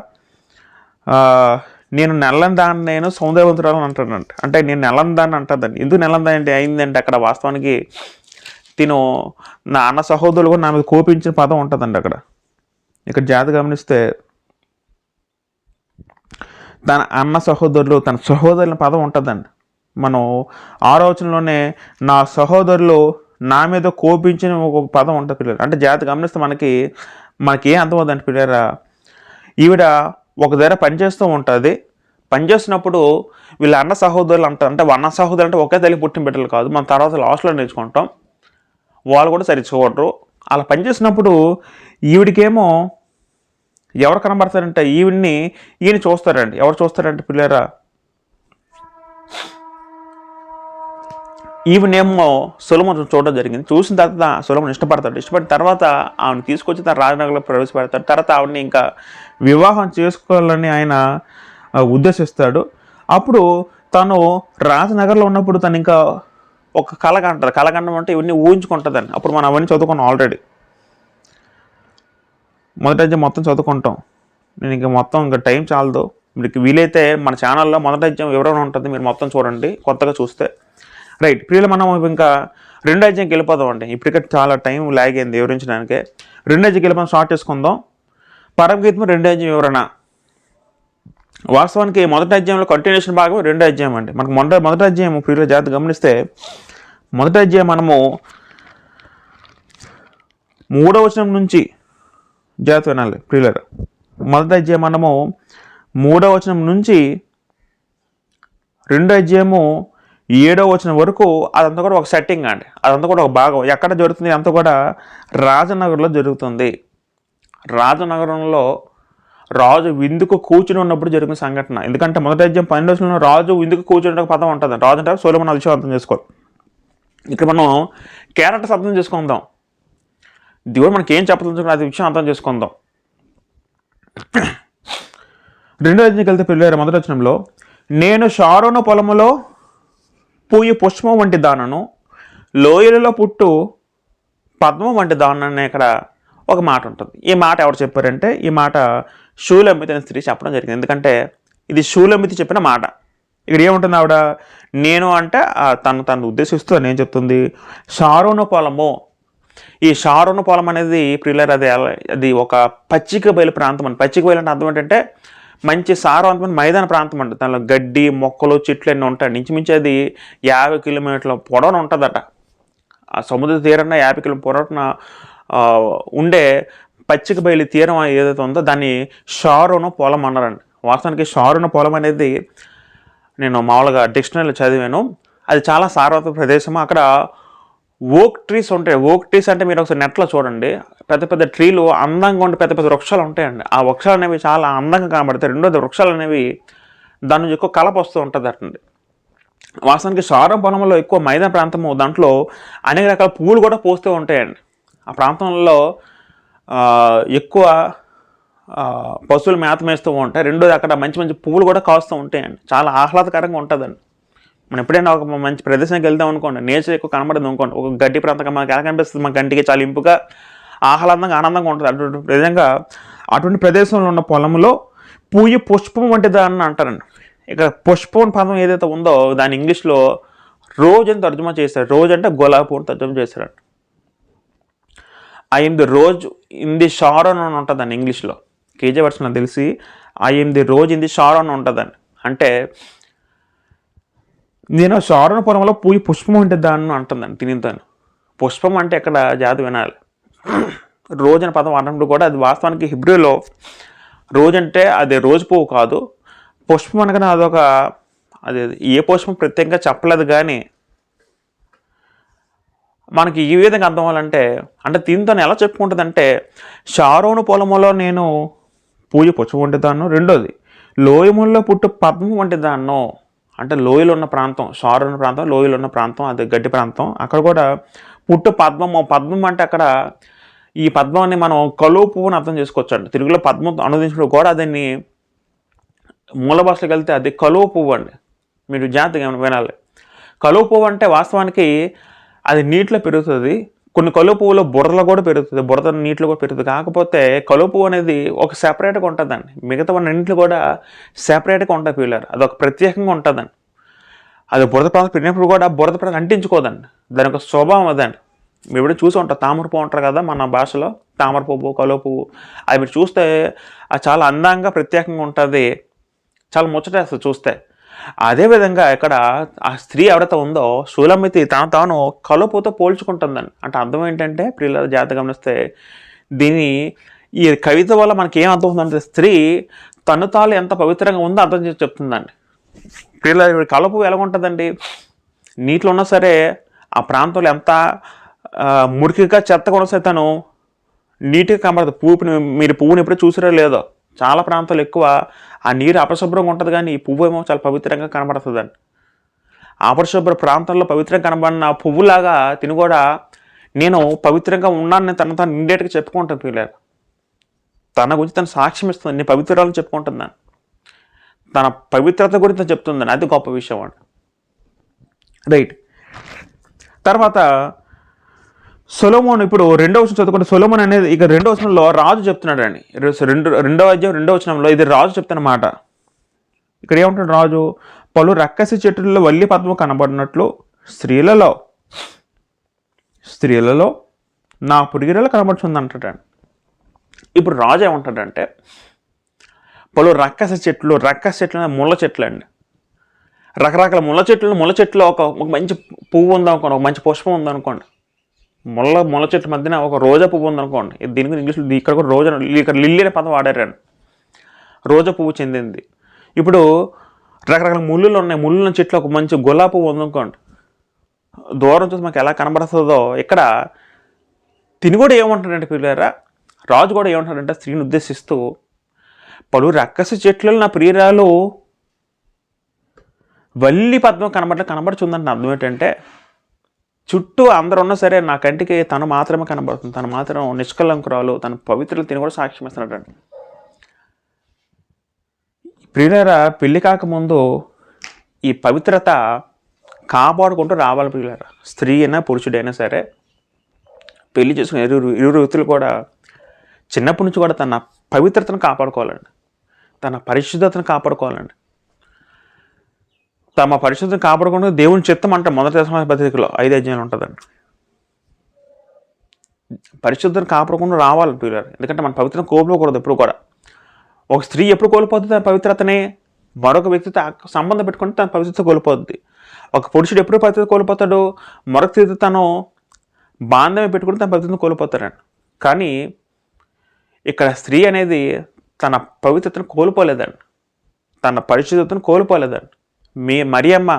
నేను నెల్లని దాన్ని నేను సౌందర్యవంతురాలు అంటానంట. అంటే నేను నెల్లని దాన్ని అంటుందండి. ఎందుకు నెల్లని దాన్ని అయిందంటే అక్కడ వాస్తవానికి నా అన్న సహోదరులు కూడా నా మీద కోపించిన పదం ఉంటుందండి. ఇక్కడ జాతి గమనిస్తే తన అన్న సహోదరులు, తన సహోదరుల పదం ఉంటుందండి. మనం 6వ వచనంలోనే నా సహోదరులు నా మీద కోపించిన ఒక పదం ఉంటుంది పిల్లలు. అంటే జాతి గమనిస్తే మనకి ఏం అర్థమవుతుందంటే పిల్లరా, ఈవిడ ఒక దగ్గర పనిచేస్తూ ఉంటుంది. పనిచేస్తున్నప్పుడు వీళ్ళ అన్న సహోదరులు అంటారు. అంటే అన్న సహోదరులు అంటే ఒకే తల్లి పుట్టిన బిడ్డలు కాదు, మన తర్వాత లాస్ట్లో నేర్చుకుంటాం. వాళ్ళు కూడా సరి చూడరు. అలా పనిచేసినప్పుడు ఈవిడికేమో ఎవరు కనబడతారంటే ఈయన చూస్తారండి. ఎవరు చూస్తారంటే పిల్లరా, ఈవినేమో సొలొమోను చూడడం జరిగింది. చూసిన తర్వాత సొలొమోను ఇష్టపడిన తర్వాత ఆవిడని తీసుకొచ్చి తన రాజనగరంలో ప్రవేశపెడతాడు. తర్వాత ఆవిడని ఇంకా వివాహం చేసుకోవాలని ఆయన ఉద్దేశిస్తాడు. అప్పుడు తను రాజనగర్లో ఉన్నప్పుడు తను ఇంకా ఒక కలగండం అంటే ఇవన్నీ ఊహించుకుంటుందండి. అప్పుడు మనం అవన్నీ చదువుకున్నాం ఆల్రెడీ. మొదటి అధ్యాయం మొత్తం చదువుకుంటాం. నేను ఇంకా టైం చాలదు. మీకు వీలైతే మన ఛానల్లో మొదటి అధ్యాయం వివరణ ఉంటుంది, మీరు మొత్తం చూడండి కొత్తగా చూస్తే. రైట్ ప్రియులు, మనం ఇంకా 2వ అధ్యాయంకి వెళ్ళిపోదాం అండి. ఇప్పటికే చాలా టైం లాగ్ అయింది వివరించడానికి. 2వ అధ్యాయంకి వెళ్ళిపోయి స్టార్ట్ చేసుకుందాం. పరమగీతం 2వ అధ్యాయం వివరణ. వాస్తవానికి మొదటి అధ్యాయంలో కంటిన్యూషన్ భాగం 2వ అధ్యాయం అండి. మనకు మొదటి అధ్యాయం ప్రియుల జాగ్రత్త గమనిస్తే మొదటి అధ్యాయం మనము 3వ వచనం నుంచి జాగ్రత్త వినాలి ప్రియులరా. మొదటి అధ్యాయం మనము 3వ వచనం నుంచి 2వ అధ్యాయము 7వ వచనం వరకు అదంతా కూడా ఒక సెట్టింగ్ అండి. అదంతా కూడా ఒక భాగం. ఎక్కడ జరుగుతుంది? అంతా కూడా రాజనగర్లో జరుగుతుంది. రాజనగరంలో రాజు విందుకు కూర్చుని ఉన్నప్పుడు జరిగిన సంఘటన. ఎందుకంటే మొదటి అధ్యాయం 12వ వచనంలో రాజు విందుకు కూర్చుని ఒక పదం ఉంటుంది. రాజు అంటే సొలొమోను. ఆ విషయం అర్థం చేసుకోవాలి. ఇక్కడ మనం క్యారెక్టర్స్ అర్థం చేసుకుందాం. దేవుడు మనకి ఏం చెప్పదలుచుకున్నా అది విషయం అర్థం చేసుకుందాం. 2వ అధ్యాయంకి వెళ్తే పిల్లలు మొదటి వచనంలో, నేను షారోను పొలములో పూయి పుష్పం వంటి దానను, లోయలలో పుట్టు పద్మం వంటి దానని ఇక్కడ ఒక మాట ఉంటుంది. ఈ మాట ఎవరు చెప్పారంటే ఈ మాట షూలమ్మితి అనే స్త్రీ చెప్పడం జరిగింది. ఎందుకంటే ఇది షూలమ్మితి చెప్పిన మాట. ఇక్కడ ఏముంటుంది? ఆవిడ నేను అంటే తను ఉద్దేశిస్తూ నేను చెప్తుంది షారోను పొలము. ఈ షారోను పొలం అనేది ప్రియులర్ అది ఒక పచ్చిక బయలు ప్రాంతం అండి. పచ్చిక బయలు అంటే అర్థం ఏంటంటే మంచి సారవంతమైన మైదాన ప్రాంతం అండి. దానిలో గడ్డి మొక్కలు చెట్లు అన్నీ ఉంటాయి. ఇంచుమించి అది 50 కిలోమీటర్ల పొడవున ఉంటుందట. ఆ సముద్ర తీరాన 50 కిలోమీటర్ల పొడవున ఉండే పచ్చిక బయలు తీరం ఏదైతే ఉందో దాన్ని షారోను పొలం అన్నారండి. వాస్తవానికి షారోను పొలం అనేది నేను మామూలుగా డిక్షనరీలో చదివాను. అది చాలా సారవంత ప్రదేశము. అక్కడ ఓక్ ట్రీస్ ఉంటాయి. ఓక్ ట్రీస్ అంటే మీరు ఒకసారి నెట్లో చూడండి, పెద్ద పెద్ద ట్రీలు అందంగా ఉండి పెద్ద పెద్ద వృక్షాలు ఉంటాయండి. ఆ వృక్షాలు అనేవి చాలా అందంగా కనబడతాయి. రెండోది వృక్షాలు అనేవి దాని నుంచి ఎక్కువ కలప వస్తూ ఉంటుంది అటండి. వాస్తవానికి షారోను పొలంలో ఎక్కువ మైదాన ప్రాంతము. దాంట్లో అనేక రకాల పువ్వులు కూడా పూస్తూ ఉంటాయండి. ఆ ప్రాంతంలో ఎక్కువ పశువులు మేత మేస్తూ ఉంటాయి. రెండోది అక్కడ మంచి మంచి పువ్వులు కూడా కాస్తూ ఉంటాయండి. చాలా ఆహ్లాదకరంగా ఉంటుందండి. మనం ఎప్పుడైనా ఒక మంచి ప్రదేశానికి వెళ్దాం అనుకోండి, నేచర్ ఎక్కువ కనబడింది అనుకోండి, ఒక గడ్డి ప్రాంతంగా మనకి ఎలా కనిపిస్తుంది? మన కంటికి చాలా ఇంపుగా ఆహ్లాదంగా ఆనందంగా ఉంటుంది. అటువంటి విధంగా అటువంటి ప్రదేశంలో ఉన్న పొలంలో పూయి పుష్పం వంటి దాన్ని అంటారండి. ఇక్కడ పుష్పం పదం ఏదైతే ఉందో దాన్ని ఇంగ్లీష్లో రోజ్ అని తర్జుమా చేశారు. రోజ్ అంటే గులాబీ అని తర్జుమా చేశారండి. I'm the rose in the Sharon అని ఉంటుందండి ఇంగ్లీష్లో. కేజీ వర్షన్ నాకు తెలిసి I'm the rose in the Sharon ఉంటుందండి. అంటే నేను షారోను పొలంలో పూయి పుష్పం అంటే దాన్ని అంటుందండి. తినితాను పుష్పం అంటే ఎక్కడ జాతి వినాలి. రోజు అనే పదం అన్నప్పుడు కూడా అది వాస్తవానికి హిబ్రూలో రోజు అంటే అది రోజు పువ్వు కాదు. పుష్పం అనగానే అదొక అది ఏ పుష్పం ప్రత్యేకంగా చెప్పలేదు. కానీ మనకి ఈ విధంగా అర్థం అవ్వాలంటే అంటే తినితాను ఎలా చెప్పుకుంటుందంటే షారోను పొలములో నేను పూజ పుష్పం వంటి దాన్ని. రెండోది లోయముల్లో పుట్టు పద్మం వంటి దాన్నో. అంటే లోయలు ఉన్న ప్రాంతం, షారోను ప్రాంతం, లోయలు ఉన్న ప్రాంతం, అది గడ్డి ప్రాంతం. అక్కడ కూడా పుట్టు పద్మము. పద్మం అంటే అక్కడ ఈ పద్మాన్ని మనం కలువ పువ్వు అని అర్థం చేసుకోవచ్చు అండి. తెలుగులో పద్మం అనువదించినప్పుడు కూడా దాన్ని మూల భాషలోకి వెళ్తే అది కలువ పువ్వు అండి. మీరు జాగ్రత్తగా వినాలి. కలువ పువ్వు అంటే వాస్తవానికి అది నీటిలో పెరుగుతుంది. కొన్ని కలువ పువ్వులో బురదలో కూడా పెరుగుతుంది, బురద నీటిలో కూడా పెరుగుతుంది. కాకపోతే కలువ పువ్వు అనేది ఒక సెపరేట్గా ఉంటుందండి. మిగతా అన్నింటిలో కూడా సెపరేట్గా ఉంటుంది పిల్లలు. అది ఒక ప్రత్యేకంగా ఉంటుందండి. అది బురద ప్రాంతం పెట్టినప్పుడు కూడా బురద ప్రాంతం అంటించుకోదండి. దాని ఒక స్వభావం అదండి. మీరు ఎప్పుడూ చూసి ఉంటారు, తామర పువ్వు అంటారు కదా మన భాషలో, తామర పువ్వు, కలువ పువ్వు. అది మీరు చూస్తే అది చాలా అందంగా ప్రత్యేకంగా ఉంటుంది, చాలా ముచ్చటేస్తుంది చూస్తే. అదేవిధంగా ఇక్కడ ఆ స్త్రీ ఎవరైతే ఉందో షూలమ్మితి తాను కలుపుతో పోల్చుకుంటుందండి. అంటే అర్థం ఏంటంటే ప్రియుల జాగ్రత్త గమనిస్తే దీని ఈ కవిత వల్ల మనకి ఏం అర్థం అవుతుందంటే స్త్రీ తను తాను ఎంత పవిత్రంగా ఉందో అర్థం చేసి చెప్తుందండి. ప్రియుల కలుపు ఎలా ఉంటుందండి? నీటిలో ఉన్నా సరే ఆ ప్రాంతంలో ఎంత మురికిగా చెత్తగా ఉన్నా సరే తను నీట్గా కనబడుతుంది. మీరు పువ్వుని ఎప్పుడూ చూసారో లేదో, చాలా ప్రాంతాలు ఎక్కువ ఆ నీరు అపరిశుభ్రంగా ఉంటుంది, కానీ ఈ పువ్వు ఏమో చాలా పవిత్రంగా కనబడుతుందండి. అపరిశుభ్ర ప్రాంతంలో పవిత్రంగా కనబడిన పువ్వులాగా తిని కూడా నేను పవిత్రంగా ఉన్నాను తను ఇండేట్గా చెప్పుకుంటాను. పిల్లలు తన గురించి తను సాక్ష్యం ఇస్తుంది, నేను పవిత్రాలను చెప్పుకుంటుందని, తన పవిత్రత గురించి చెప్తుందని. అది గొప్ప విషయం అండి. రైట్. తర్వాత సొలొమోను ఇప్పుడు 2వ వచనం చదువుకుంటే సొలొమోను అనేది ఇక 2వ వచనంలో రాజు చెప్తున్నాడు అండి. 2వ అధ్యాయం 2వ వచనంలో ఇది రాజు చెప్తున్న మాట. ఇక్కడ ఏమంటాడు రాజు? పలు రక్కసి చెట్టుల్లో వల్లి పద్మం కనబడినట్లు స్త్రీలలో నా పురిగిరలో కనబడుతుంది అంటాడు. ఇప్పుడు రాజు ఏమంటాడంటే, పలు రక్కస చెట్లు ముళ్ళ చెట్లు అండి. రకరకాల ముళ్ళ చెట్లు ఒక మంచి పువ్వు ఉందనుకోండి, ఒక మంచి పుష్పం ఉందనుకోండి, ముళ్ళ చెట్ల మధ్యన ఒక రోజా పువ్వు ఉందనుకోండి. దీని గురించి ఇంగ్లీష్లో ఇక్కడ కూడా రోజా, ఇక్కడ లిల్లీ అనే పదం వాడారండి. రోజా పువ్వు చెందింది. ఇప్పుడు రకరకాల ముళ్ళులు ఉన్నాయి, ముళ్ళున్న చెట్లు ఒక మంచి గులాబీ పువ్వు ఉందనుకోండి, దూరం చూసి మాకు ఎలా కనబడుతుందో ఇక్కడ తిని కూడా ఏమంటాడంటే పిల్లరా, రాజు కూడా ఏమంటాడంటే స్త్రీని ఉద్దేశిస్తూ, పలు రక్కస చెట్లలో నా ప్రియురాలు వల్లి పద్మం కనబడుతుందంటే అర్థం ఏంటంటే, చుట్టూ అందరు ఉన్నా సరే నా కంటికి తను మాత్రమే కనబడుతుంది, తను మాత్రం నిష్కలంకురాలు, తన పవిత్రలు తిని కూడా సాక్ష్యం ఇస్తున్నాడండి. ప్రియులారా, పెళ్లి కాకముందు ఈ పవిత్రత కాపాడుకుంటూ రావాలి ప్రియులారా. స్త్రీ అయినా పురుషుడైనా సరే పెళ్లి చేసుకున్న ఇరువురు వ్యక్తులు కూడా చిన్నప్పటి నుంచి కూడా తన పవిత్రతను కాపాడుకోవాలండి, తన పరిశుద్ధతను కాపాడుకోవాలండి. తమ పరిశుద్ధతను కాపాడుకుంటూ దేవుని చిత్తం అంటే మొదటి పత్రికలో 5 అధ్యాయాలు ఉంటుందండి. పరిశుద్ధతను కాపాడుకుంటూ రావాలి ప్రియులారా. ఎందుకంటే మన పవిత్రతను కోల్పోకూడదు ఎప్పుడు కూడా. ఒక స్త్రీ ఎప్పుడు కోల్పోతుంది తన పవిత్రతని? మరొక వ్యక్తితో సంబంధం పెట్టుకుంటే తన పవిత్రత కోల్పోతుంది. ఒక పురుషుడు ఎప్పుడు పవిత్రత కోల్పోతాడు? మరొక స్త్రీతో తను బాంధవ్యం పెట్టుకుంటే తన పవిత్రతను కోల్పోతాడండి. కానీ ఇక్కడ స్త్రీ అనేది తన పవిత్రతను కోల్పోలేదండి, తన పరిశుద్ధతను కోల్పోలేదండి. మరియమ్మ,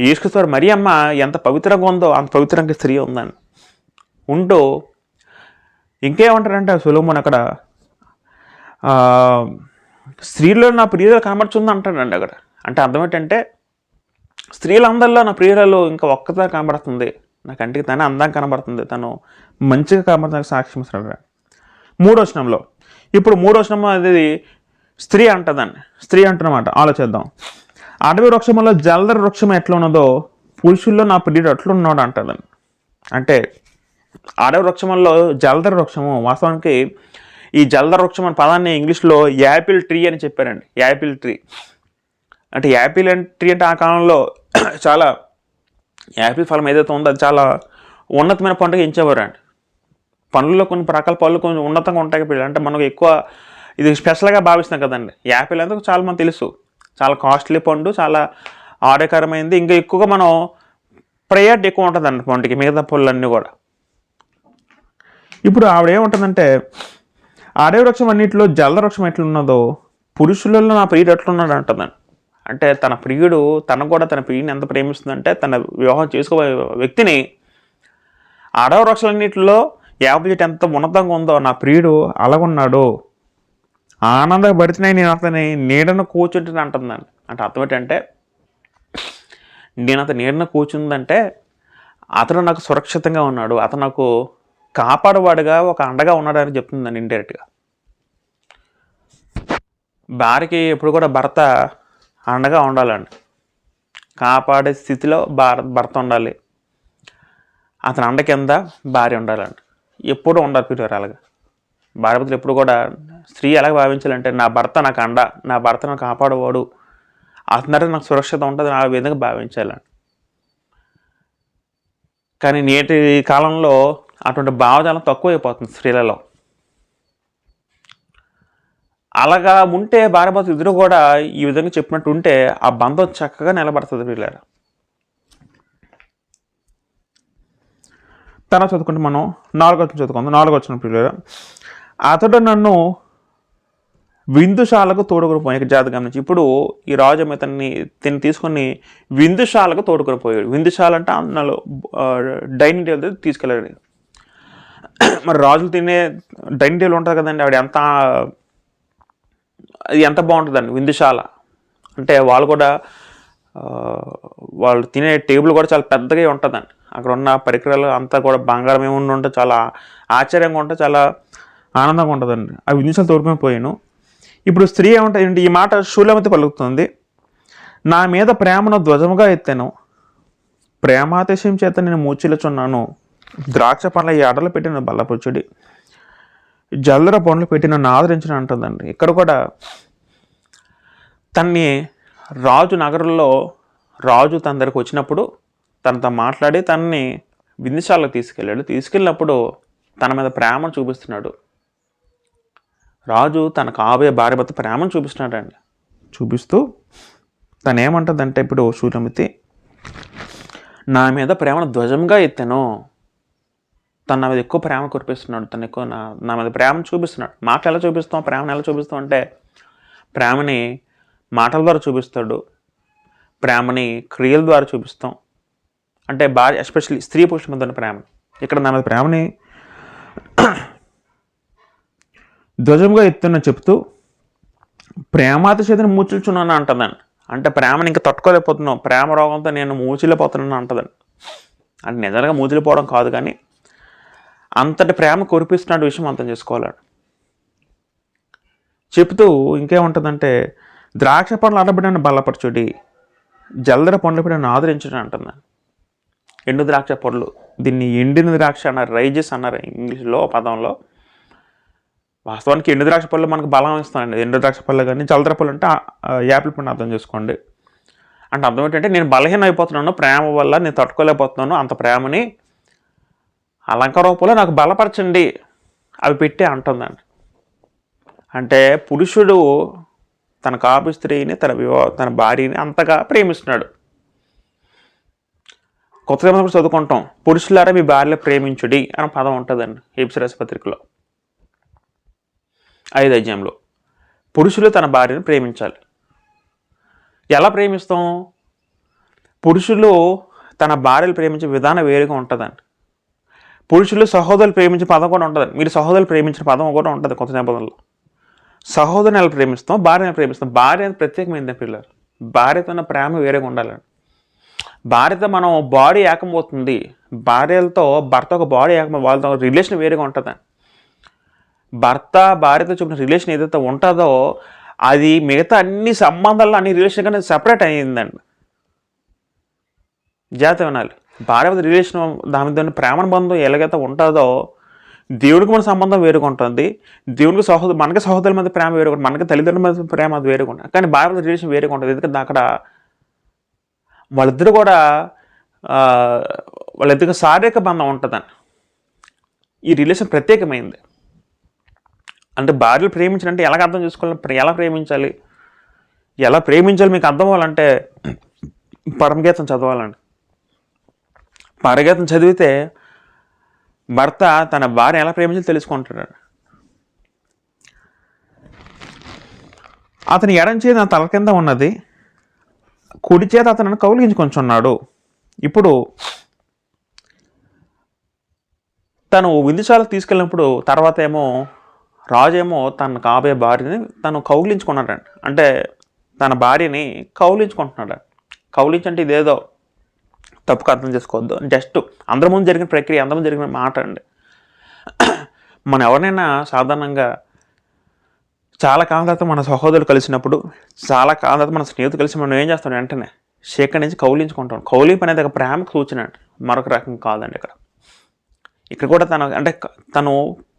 యేసుక్రీస్తు మరియమ్మ ఎంత పవిత్రంగా ఉందో అంత పవిత్రంగా స్త్రీ ఉందండి. ఉంటూ ఇంకేమంటారంటే సొలొమోను అక్కడ, స్త్రీలో నా ప్రియురాలు కనబడుతుంది అంటాడండి అక్కడ. అంటే అర్థం ఏంటంటే, స్త్రీలందరిలో నా ప్రియురాలు ఇంకా ఒక్కదా కనబడుతుంది, నా కంటికి తనే అందంగా కనబడుతుంది, తను మంచిగా కనబడుతుంది సాక్ష్యం ఇస్తున్నాడు. 3వ వచనంలో, ఇప్పుడు 3వ వచనం అది స్త్రీ అంటదండి. స్త్రీ అంటున్నమాట ఆలోచిద్దాం. అడవి వృక్షంలో జలధర వృక్షం ఎట్లా ఉన్నదో పురుషుల్లో నా ప్రియుడు అట్లున్నాడు అంటదండి. అంటే అడవి వృక్షంలో జలధర వృక్షము, వాస్తవానికి ఈ జలధర వృక్షం అనే పదాన్ని ఇంగ్లీష్లో యాపిల్ ట్రీ అని చెప్పారండి. యాపిల్ ట్రీ అంటే, యాపిల్ ట్రీ అంటే ఆ కాలంలో చాలా యాపిల్ ఫలం ఏదైతే ఉందో అది చాలా ఉన్నతమైన పండుగ ఎంచేవారండి. పండ్లలో కొన్ని రకాల పళ్ళు కొంచెం ఉన్నతంగా ఉంటాయి పిల్లలు. అంటే మనకు ఎక్కువ ఇది స్పెషల్గా భావిస్తాం కదండి. యాపిల్ అంటే చాలా మంది తెలుసు, చాలా కాస్ట్లీ పండు, చాలా ఆరోగ్యకరమైనది. ఇంకా ఎక్కువగా మనం ప్రయారిటీ ఎక్కువ ఉంటుందండి పండుకి మిగతా పళ్ళన్నీ కూడా. ఇప్పుడు ఆవిడ ఏముంటుందంటే, అడవి వృక్షం అన్నింటిలో జలధర వృక్షం ఎట్లున్నదో పురుషులలో నా ప్రియుడు ఎట్లున్నాడు అంటుందండి. అంటే తన ప్రియుడు తనకు కూడా తన ప్రియుని ఎంత ప్రేమిస్తుందంటే, తన వివాహం చేసుకోబోయే వ్యక్తిని అడవి వృక్షాలన్నింటిలో యాపిల్ చెట్టు ఎంత ఉన్నతంగా ఉందో నా ప్రియుడు అలాగున్నాడు, ఆనందభరితనై నేను అతని నీడను కూర్చుంటుంది అంటుందండి. అంటే అర్థం ఏంటంటే, నేను అతని నీడను కూర్చుందంటే అతను నాకు సురక్షితంగా ఉన్నాడు, అతను నాకు కాపాడువాడుగా ఒక అండగా ఉన్నాడు అని చెప్తుందండి ఇండైరెక్ట్గా. భార్యకి ఎప్పుడు కూడా భర్త అండగా ఉండాలండి, కాపాడే స్థితిలో భర్త ఉండాలి, అతని అండ కింద భార్య ఉండాలండి. ఎప్పుడు ఉండాలి పిల్లలు అలాగా. భార్యభర్తలు ఎప్పుడు కూడా స్త్రీ ఎలాగ భావించాలంటే, నా భర్త నాకు అండ, నా భర్త నాకు కాపాడేవాడు, అతనంటే నాకు సురక్షిత ఉంటుంది, ఆ విధంగా భావించాలండి. కానీ నేటి కాలంలో అటువంటి భావజాలం తక్కువైపోతుంది స్త్రీలలో. అలాగా ఉంటే భార్యాభర్తలు ఇద్దరు కూడా ఈ విధంగా చెప్పినట్టు ఉంటే ఆ బంధం చక్కగా నిలబడుతుంది పిల్లలు. తర్వాత చదువుకుంటే మనం 4వ వచనం చదువుకుందాం. 4వ వచనం పిల్లలు, అతడు నన్ను విందుశాలకు తోడుకొని జాతి గమనించి. ఇప్పుడు ఈ రాజు ఇతన్ని తీసుకొని విందుశాలకు తోడుకొని పోయాడు. విందుశాల అంటే అందులో డైనింగ్ టేబుల్ తీసుకెళ్ళాడు. మరి రాజులు తినే డైనింగ్ టేబుల్ ఉంటుంది కదండి, ఆవిడ ఎంత బాగుంటుందండి విందుశాల అంటే. వాళ్ళు కూడా వాళ్ళు తినే టేబుల్ కూడా చాలా పెద్దగా ఉంటుందండి. అక్కడ ఉన్న పరికరాలు అంతా కూడా బంగారం ఏముండి ఉంటే చాలా ఆశ్చర్యంగా ఉంటే చాలా ఆనందంగా ఉంటుందండి. ఆ విందుశాల తోడుకొని పోయాను. ఇప్పుడు స్త్రీ ఏమంటుంది, ఈ మాట శూలమతి పలుకుతుంది, నా మీద ప్రేమను ధ్వజముగా ఎత్తాను, ప్రేమాతిశయం చేత నేను మూర్చిల్లుచున్నాను, ద్రాక్ష పండ్ల ఈ అడలు పెట్టిన బల్లపుచ్చుడి, జల్లర పండ్లు పెట్టి నన్ను ఆదరించిన అంటుందండి. ఇక్కడ కూడా తన్ని రాజు నగరంలో రాజు తన దగ్గరకు వచ్చినప్పుడు తనతో మాట్లాడి తనని విందుశాలకు తీసుకెళ్ళాడు. తీసుకెళ్ళినప్పుడు తన మీద ప్రేమను చూపిస్తున్నాడు. రాజు తన కాబోయే భార్య భర్త ప్రేమను చూపిస్తున్నాడండి. చూపిస్తూ తను ఏమంటుందంటే, ఇప్పుడు సూర్యమితి నా మీద ప్రేమను ధ్వజంగా ఎత్తాను. తను నా మీద ఎక్కువ ప్రేమ కురిపిస్తున్నాడు, తను ఎక్కువ నా మీద ప్రేమను చూపిస్తున్నాడు. మాటలు ఎలా చూపిస్తాం, ప్రేమను ఎలా చూపిస్తాం అంటే ప్రేమని మాటల ద్వారా చూపిస్తాడు, ప్రేమని క్రియల ద్వారా చూపిస్తాం. అంటే భార్య, ఎస్పెషల్లీ స్త్రీ పురుషుల మధ్య ప్రేమ. ఇక్కడ నా మీద ప్రేమని ధ్వజంగా ఎత్తున్న చెప్తూ ప్రేమాతిశయతను మూచుచున్నాను అంటదండి. అంటే ప్రేమని ఇంకా తట్టుకోలేకపోతున్నాం, ప్రేమ రోగంతో నేను మూచిలేకపోతున్నాను అంటదండి. అంటే నిజంగా మూచిలిపోవడం కాదు, కానీ అంతటి ప్రేమ కురిపిస్తున్న విషయం అర్థం చేసుకోవాలండి. చెప్తూ ఇంకేముంటుందంటే ద్రాక్ష పండ్లు అడబడిన బలపరచుడి, జలదర పండ్లు బిడ్డను ఆదరించడం అంటుంది. ఎండు ద్రాక్ష పండ్లు, దీన్ని ఎండిన ద్రాక్ష అన్నారు, రైజెస్ అన్నారు ఇంగ్లీష్లో పదంలో. వాస్తవానికి ఎండు ద్రాక్ష పళ్ళు మనకు బలం ఇస్తానండి. ఎండు ద్రాక్ష పళ్ళు కానీ జలదర పళ్ళు అంటే యాపిల్ పండు అర్థం చేసుకోండి. అంటే అర్థం ఏంటంటే నేను బలహీన అయిపోతున్నాను, ప్రేమ వల్ల నేను తట్టుకోలేకపోతున్నాను, అంత ప్రేమని అలంకార రూపంలో నాకు బలపరచండి అవి పెట్టి అంటుందండి. అంటే పురుషుడు తన కాపు స్త్రీని, తన భార్యని అంతగా ప్రేమిస్తున్నాడు. కొత్తగా మనం చదువుకుంటాం, పురుషులారా మీ భార్యలు ప్రేమించుడి అని పదం ఉంటుందండి ఎఫెసీయుల రాసిన పత్రికలో 5వ అధ్యాయంలో. పురుషులు తన భార్యను ప్రేమించాలి. ఎలా ప్రేమిస్తాం? పురుషులు తన భార్యలు ప్రేమించే విధానం వేరుగా ఉంటుందండి. పురుషులు సహోదరులు ప్రేమించే పదం కూడా ఉంటుందండి. మీరు సహోదరులు ప్రేమించిన పదం కూడా ఉంటుంది కొత్త నిబంధనలో. సహోదరుని ఎలా ప్రేమిస్తాం, భార్యను ప్రేమిస్తాం. భార్య అనేది ప్రత్యేకమైంది పిల్లలు. భార్యతో ఉన్న ప్రేమ వేరేగా ఉండాలండి. భార్యతో మనం బాడీ ఏకమవుతుంది, భార్యలతో భర్త ఒక బాడీ ఏకం, వాళ్ళతో రిలేషన్ వేరేగా ఉంటుందండి. భర్త భార్యతో చూపిన రిలేషన్ ఏదైతే ఉంటుందో అది మిగతా అన్ని సంబంధాల్లో అన్ని రిలేషన్ కానీ సెపరేట్ అయ్యిందండి. జాగ్రత్త వినాలి. భార్య మీద రిలేషన్, దాని ప్రేమ బంధం ఎలాగైతే ఉంటుందో దేవుడికి మన సంబంధం వేరుగా ఉంటుంది, దేవునికి మనకి సహోదరుల మధ్య ప్రేమ వేరుగా ఉంటుంది, మనకి తల్లిదండ్రుల మధ్య ప్రేమ అది వేరుగా ఉంటుంది. కానీ భార్య మీద రిలేషన్ వేరుగా ఉంటుంది. ఎందుకంటే అక్కడ వాళ్ళిద్దరు కూడా వాళ్ళిద్దరికి శారీరక బంధం ఉంటుందని. ఈ రిలేషన్ ప్రత్యేకమైంది. అంటే భార్యలు ప్రేమించాలంటే ఎలాగ అర్థం చేసుకోవాలి, ఎలా ప్రేమించాలి మీకు అర్థం అవ్వాలంటే పరమగీతం చదవాలండి. పరమగీతం చదివితే భర్త తన భార్య ఎలా ప్రేమించాలో తెలుసుకుంటాడు. అతని ఎడం చేతి నా తల కింద ఉన్నది, కుడి చేత అతను కౌలించుకొంచున్నాడు. ఇప్పుడు తను విందుశాలకు తీసుకెళ్ళినప్పుడు తర్వాత ఏమో రాజేమో తన కాబోయే భార్యని తను కౌగిలించుకున్నాడండి. అంటే తన భార్యని కౌలించుకుంటున్నాడు. కౌలించంటే ఇదేదో తప్పుగా అర్థం చేసుకోవద్దు, జస్ట్ అందరి ముందు జరిగిన ప్రక్రియ, అందరి ముందు జరిగిన మాట అండి. మనం ఎవరినైనా సాధారణంగా చాలా కాలం తర్వాత మన సహోదరులు కలిసినప్పుడు, చాలా కాలం తర్వాత మన స్నేహితులు కలిసి మనం ఏం చేస్తాం, వెంటనే షేక్ నుంచి కౌలించుకుంటాం. కౌలింపు అనేది ఒక ప్రేమకు సూచన అండి, మరొక రకం కాదండి. ఇక్కడ కూడా తను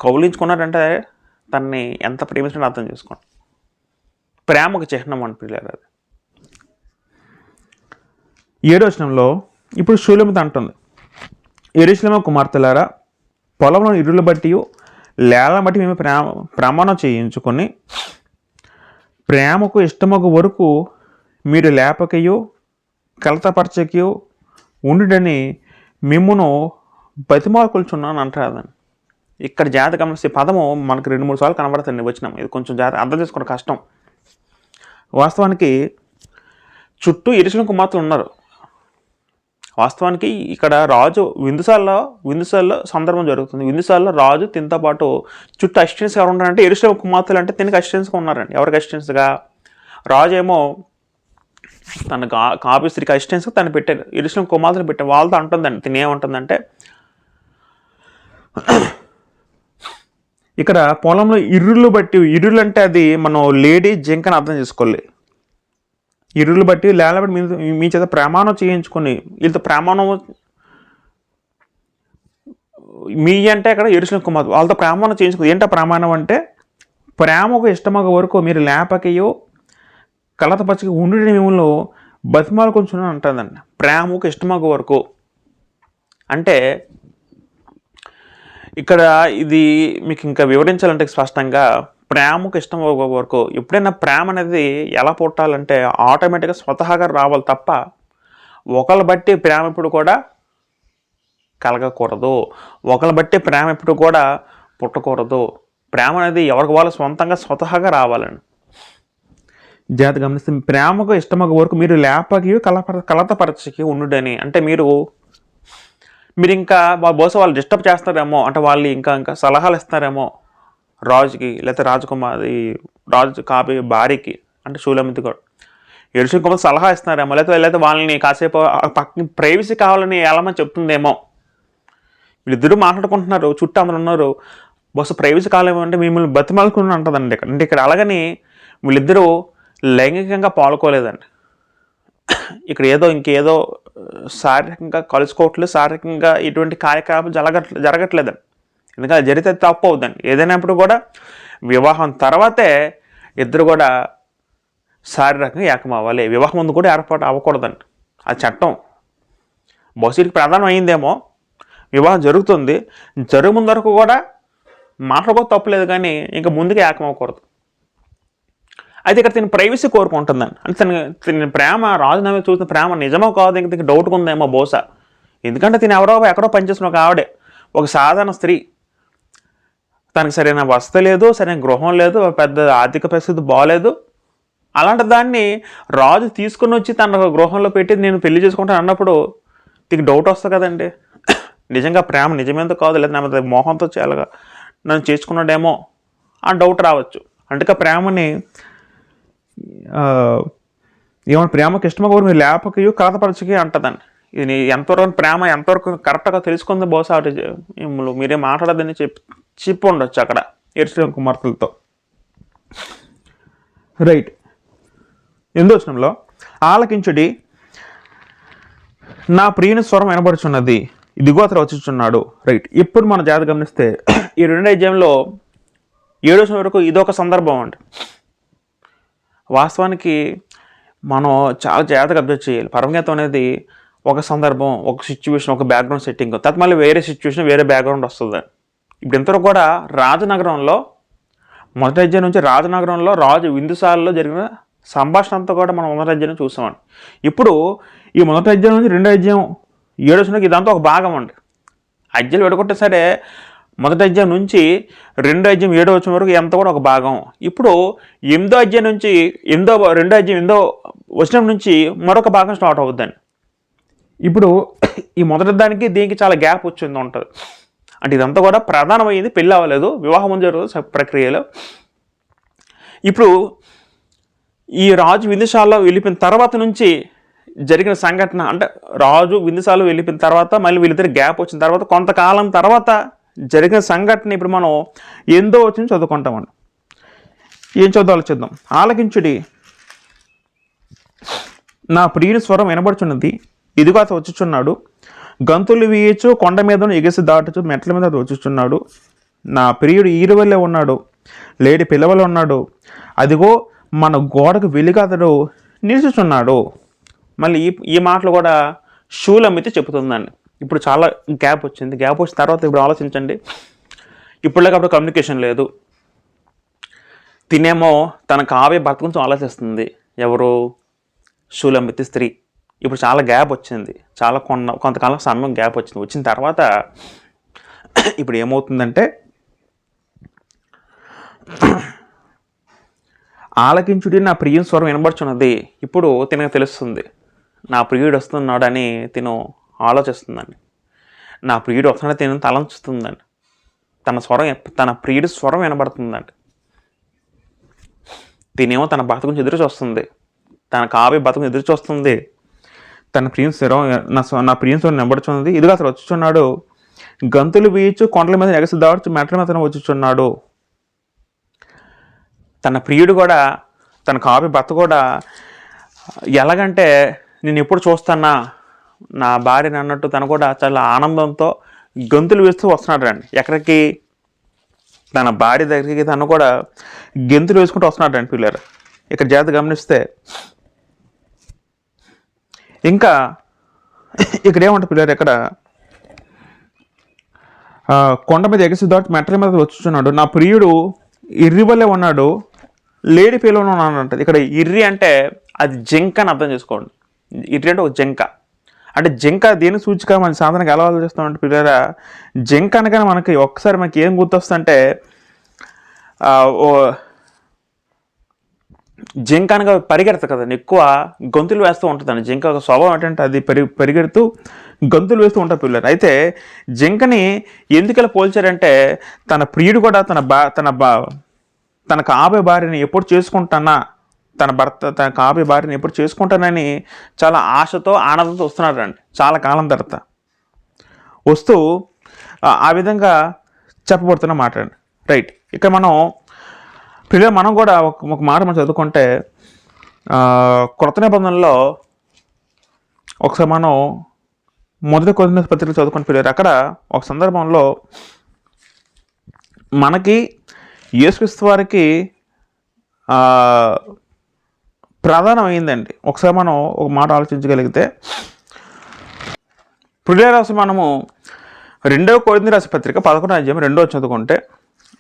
కౌలించుకున్నాడంటే తనని ఎంత ప్రేమించినా అర్థం చేసుకోండి. ప్రేమకు చిహ్నం అని పిల్లలు. అది 7వ వచనంలో ఇప్పుడు షూలెమితి అంటుంది, యెరూషలేము కుమార్తెలారా, పొలంలో ఇరులు బట్టి లేలను బట్టి మేము ప్రమాణం చేయించుకొని ప్రేమకు ఇష్టమగు వరకు మీరు లేపకయో కలతపరచకయో ఉండుడని మిమ్మును బతిమాలుకొల్చున్నాను అంటారు. ఇక్కడ జాగ్రత్త గమనిస్తే పదము మనకు 2-3 సార్లు కనబడుతుంది వచ్చినాం. ఇది కొంచెం జాగ్రత్త అర్థం చేసుకోవడం కష్టం. వాస్తవానికి చుట్టూ యెరూషలేము కుమార్తెలు ఉన్నారు. వాస్తవానికి ఇక్కడ రాజు విందుసాల్లో సందర్భం జరుగుతుంది. విందుసాల్లో రాజు తినతో పాటు చుట్టూ అసిస్టెంట్స్ ఎవరు ఉన్నారంటే యెరూషలేము కుమార్తెలు అంటే తినకి అసిస్టెంట్స్గా ఉన్నారండి. ఎవరికి అసిస్టెంట్స్గా? రాజు ఏమో తన కాపీ స్త్రీకి అసిస్టెంట్స్గా తను పెట్టారు, యెరూషలేము కుమార్తెలు పెట్టారు. వాళ్ళతో అంటుందండి, తినేమంటుందంటే ఇక్కడ పొలంలో ఇరుళ్ళు బట్టి, ఇరుళ్ళు అంటే అది మనం లేడీ జింకని అర్థం చేసుకోవాలి. ఇరుళ్ళు బట్టి లేలబట్టి మీ చేత ప్రమాణం చేయించుకొని, వీళ్ళతో ప్రమాణం మీ అంటే అక్కడ యెరూషలేము కుమార్తె వాళ్ళతో ప్రమాణం చేయించుకుని. ఏంటో ప్రమాణం అంటే ప్రేమకు ఇష్టమగ వరకు మీరు లేపకయో కలతపచ్చకి ఉండి మిమ్మల్ని బతిమాలు కొంచెం అంటుందండి. ప్రేమకు ఇష్టమగ వరకు అంటే ఇక్కడ ఇది మీకు ఇంకా వివరించాలంటే స్పష్టంగా ప్రేమకు ఇష్టం వరకు ఎప్పుడైనా ప్రేమ అనేది ఎలా పుట్టాలంటే ఆటోమేటిక్గా స్వతహాగా రావాలి తప్ప ఒకళ్ళ బట్టి ప్రేమ ఇప్పుడు కూడా కలగకూడదు, ఒకళ్ళ బట్టి ప్రేమ ఇప్పుడు కూడా పుట్టకూడదు. ప్రేమ అనేది ఎవరికి వాళ్ళు సొంతంగా స్వతహాగా రావాలండి. జాగ్రత్త గమనిస్తే ప్రేమకు ఇష్టమగు వరకు మీరు లేపకి కలతపరచకి ఉండుడని అంటే మీరు ఇంకా బహుశా వాళ్ళు డిస్టర్బ్ చేస్తారేమో, అంటే వాళ్ళు ఇంకా సలహాలు ఇస్తారేమో రాజుకి, లేకపోతే రాజకుమారి రాజు కాబోయే భార్యకి అంటే షూలమితి కూడా ఎరుషుకుమార్ సలహా ఇస్తున్నారేమో, లేకపోతే వాళ్ళని కాసేపు పక్కన ప్రైవసీ కావాలని ఎలామని చెప్తుందేమో. వీళ్ళిద్దరూ మాట్లాడుకుంటున్నారు, చుట్టూ అందరు ఉన్నారు, బస్సు ప్రైవసీ కాలేమో అంటే మిమ్మల్ని బతిమాలుకుని అంటుందండి ఇక్కడ అలాగని వీళ్ళిద్దరూ లైంగికంగా పాల్గొలేదండి. ఇక్కడ ఇంకేదో శారీరకంగా కలుసుకోవట్లేదు, శారీరకంగా ఇటువంటి కార్యక్రమాలు జరగట్లేదండి. ఎందుకంటే జరిగితే తప్పు అవుతుందండి. ఏదైనప్పుడు కూడా వివాహం తర్వాతే ఇద్దరు కూడా శారీరకంగా ఏకం అవ్వాలి, వివాహం ముందు కూడా ఏర్పాటు అవ్వకూడదండి. అది చట్టం. బహుశీకి ప్రధానం అయిందేమో, వివాహం జరుగుతుంది, జరుగు ముందు వరకు కూడా మాట్లాడుకో తప్పలేదు, కానీ ఇంకా ముందుకు ఏకం అవ్వకూడదు. అయితే ఇక్కడ తిని ప్రైవసీ కోరుకుంటుందండి. అంటే తిని ప్రేమ రాజునామే చూసిన ప్రేమ నిజమో కాదు ఇంక డౌట్ ఉందేమో బహుశా. ఎందుకంటే తిని ఎక్కడో పనిచేసిన ఒక ఆవిడే, ఒక సాధారణ స్త్రీ, తనకి సరైన వసతి లేదు, సరైన గృహం లేదు, పెద్ద ఆర్థిక పరిస్థితి బాగలేదు. అలాంటి దాన్ని రాజు తీసుకుని వచ్చి తన గృహంలో పెట్టి నేను పెళ్లి చేసుకుంటాను అన్నప్పుడు నీకు డౌట్ వస్తుంది కదండి. నిజంగా ప్రేమ నిజమేందుకు కాదు, లేదా నా మోహంతో చాలా నన్ను చేసుకున్నాడేమో ఆ డౌట్ రావచ్చు. అంటే ప్రేమని ప్రేమకి ఇష్టమో కూడా మీరు లేపకి కలతపరచకి అంటదండి. ఇది ఎంతవరకు ప్రేమ ఎంతవరకు కరెక్ట్గా తెలుసుకుంది బహుశా మీరేం మాట్లాడదని చెప్పి ఉండొచ్చు అక్కడ ఎరుసలేము కుమార్తెలతో. రైట్. 8వ వచనంలో ఆలకించుడి, నా ప్రియుని స్వరం వినబడుచున్నది, ఇదిగో అతడు వచ్చుచున్నాడు. రైట్. ఇప్పుడు మనం జాగ్రత్త గమనిస్తే ఈ 2వ అధ్యాయంలో 7వ వచనం వరకు ఇదొక సందర్భం అండి. వాస్తవానికి మనం చాలా జాగ్రత్తగా అబ్జర్వ్ చేయాలి. పరమగీతం అనేది ఒక సందర్భం, ఒక సిచ్యువేషన్, ఒక బ్యాక్గ్రౌండ్ సెట్టింగ్, తర్వాత మళ్ళీ వేరే సిచ్యువేషన్, వేరే బ్యాక్గ్రౌండ్ వస్తుంది. ఇప్పుడు ఇంతవరకు కూడా రాజనగరంలో మొదటి అధ్యాయం నుంచి రాజనగరంలో రాజు విందుశాలలో జరిగిన సంభాషణ అంతా కూడా మనం మొదటి అధ్యాయం చూసామండి. ఇప్పుడు ఈ మొదటి అధ్యాయం నుంచి 2వ అధ్యాయం 7వ వచనంకి ఇదంతా ఒక భాగం అండి. అధ్యాయులు విడగొట్టే సరే మొదటి అధ్యాయం నుంచి 2వ అధ్యాయం 7వ వచనం వరకు ఎంత కూడా ఒక భాగం. ఇప్పుడు 8వ అధ్యాయం నుంచి 2వ అధ్యాయం 8వ వచనం నుంచి మరొక భాగం స్టార్ట్ అవుతుందండి. ఇప్పుడు ఈ మొదటి దానికి దీనికి చాలా గ్యాప్ వచ్చింది ఉంటుంది. అంటే ఇదంతా కూడా ప్రధానమైంది, పెళ్ళి అవ్వలేదు, వివాహం ముందు జరుగుతుంది ప్రక్రియలో. ఇప్పుడు ఈ రాజు విందుశాలలో వెళ్ళిపోయిన తర్వాత నుంచి జరిగిన సంఘటన, అంటే రాజు విందుశాలలో వెళ్ళిపోయిన తర్వాత మళ్ళీ వీళ్ళిద్దరు గ్యాప్ వచ్చిన తర్వాత కొంతకాలం తర్వాత జరిగిన సంఘటన ఇప్పుడు మనం 8వ వచనం చదువుకుంటామండి. ఏం చదువుతాలో చూద్దాం. ఆలకించుడి, నా ప్రియుని స్వరం వినబడుచున్నది, ఇదిగో అతడు వచ్చుచున్నాడు, గంతులు వీయచ్చు, కొండ మీదను ఎగిసి దాటుచు, మెట్ల మీద వచ్చుచున్నాడు. నా ప్రియుడు ఈరువల్లే ఉన్నాడు, లేడి పిల్లవల ఉన్నాడు, అదిగో మన గోడకు వెలుగు అతడు నిలుచుచున్నాడు. మళ్ళీ ఈ మాటలు కూడా షూలమితి చెబుతుందండి. ఇప్పుడు చాలా గ్యాప్ వచ్చింది. గ్యాప్ వచ్చిన తర్వాత ఇప్పుడు ఆలోచించండి. ఇప్పుడులేకప్పుడు కమ్యూనికేషన్ లేదు. తినేమో తన కావ్య భర్త గురించి ఆలోచిస్తుంది. ఎవరు? షూలమితి స్త్రీ. ఇప్పుడు చాలా గ్యాప్ వచ్చింది, చాలా కొంతకాలం సమయం గ్యాప్ వచ్చింది. వచ్చిన తర్వాత ఇప్పుడు ఏమవుతుందంటే ఆలకించుడి, నా ప్రియుని స్వరం వినబడుచున్నది. ఇప్పుడు తినకు తెలుస్తుంది నా ప్రియుడు వస్తున్నాడని తిను ఆలోచిస్తుందండి. నా ప్రియుడు వస్తున్నాడు తిను తలంచుతుందండి. తన ప్రియుడి స్వరం వినబడుతుందండి. తినేమో తన భర్త గురించి ఎదురు చూస్తుంది, తన కావ్య భర్త గురించి ఎదురు చూస్తుంది. తన ప్రియుని స్వరం నా ప్రియుని స్వరం వినబడుచున్నది, ఇదిగో అతడు వచ్చుచున్నాడు, గంతులు వీయచ్చు, కొండల మీద ఎగసి దాడుచు, మెట్ల మీద వచ్చుచున్నాడు. తన ప్రియుడు కూడా, తన కావ్య భర్త కూడా ఎలాగంటే నేను ఎప్పుడు చూస్తానా నా భార్యని అన్నట్టు తను కూడా చాలా ఆనందంతో గంతులు వేస్తూ వస్తున్నాడు రండి. ఎక్కడికి? తన భార్య దగ్గరికి తను కూడా గెంతులు వేసుకుంటూ వస్తున్నాడు రండి పిల్లలు. ఇక్కడ జాగ్రత్త గమనిస్తే ఇంకా ఇక్కడ ఏమంటారు పిల్లలు, ఇక్కడ కొండ మీద ఎగసి దాటి మెట్ల మీద వచ్చుచున్నాడు, నా ప్రియుడు ఇర్రి వల్లే ఉన్నాడు, లేడి పేలోనే ఉన్నాడు అంటది. ఇక్కడ ఇర్రి అంటే అది జింక అని అర్థం చేసుకోండి. ఇర్రి అంటే ఒక జింక. అంటే జింక దేని సూచిక మన సాధారణంగా ఎలా ఆలోచిస్తామంటే పిల్లరా, జింక అనగానే మనకి ఒక్కసారి మనకి ఏం గుర్తొస్తుందంటే జింక అనగా పరిగెడతా కదండి, ఎక్కువ గొంతులు వేస్తూ ఉంటుందండి. జింక ఒక స్వభావం ఏంటంటే అది పరిగెడుతూ గొంతులు వేస్తూ ఉంటారు పిల్లలు. అయితే జింకని ఎందుకలా పోల్చారంటే తన ప్రియుడు కూడా తన కాబోయే భార్యని ఎప్పుడు చేసుకుంటానా, తన భర్త తన కాబోయే భార్యని ఎప్పుడు చేసుకుంటానని చాలా ఆశతో ఆనందంతో వస్తున్నాడండి చాలా కాలం తర్వాత వస్తూ ఆ విధంగా చెప్పబడుతున్న మాట అండి. రైట్, ఇక్కడ మనం కూడా ఒక మాట మనం చదువుకుంటే క్రొత్త నిబంధనలో ఒకసారి మనం మొదటి కొరింథీ పత్రిక చదువుకుని పిల్లలు, అక్కడ ఒక సందర్భంలో మనకి యేసుక్రీస్తు వారికి ప్రధానమైందండి. ఒకసారి మనం ఒక మాట ఆలోచించగలిగితే ప్రియులారా, మనము 2వ కొరింథీ రాసిన పత్రిక 11వ అధ్యాయం 2వ చదువుకుంటే,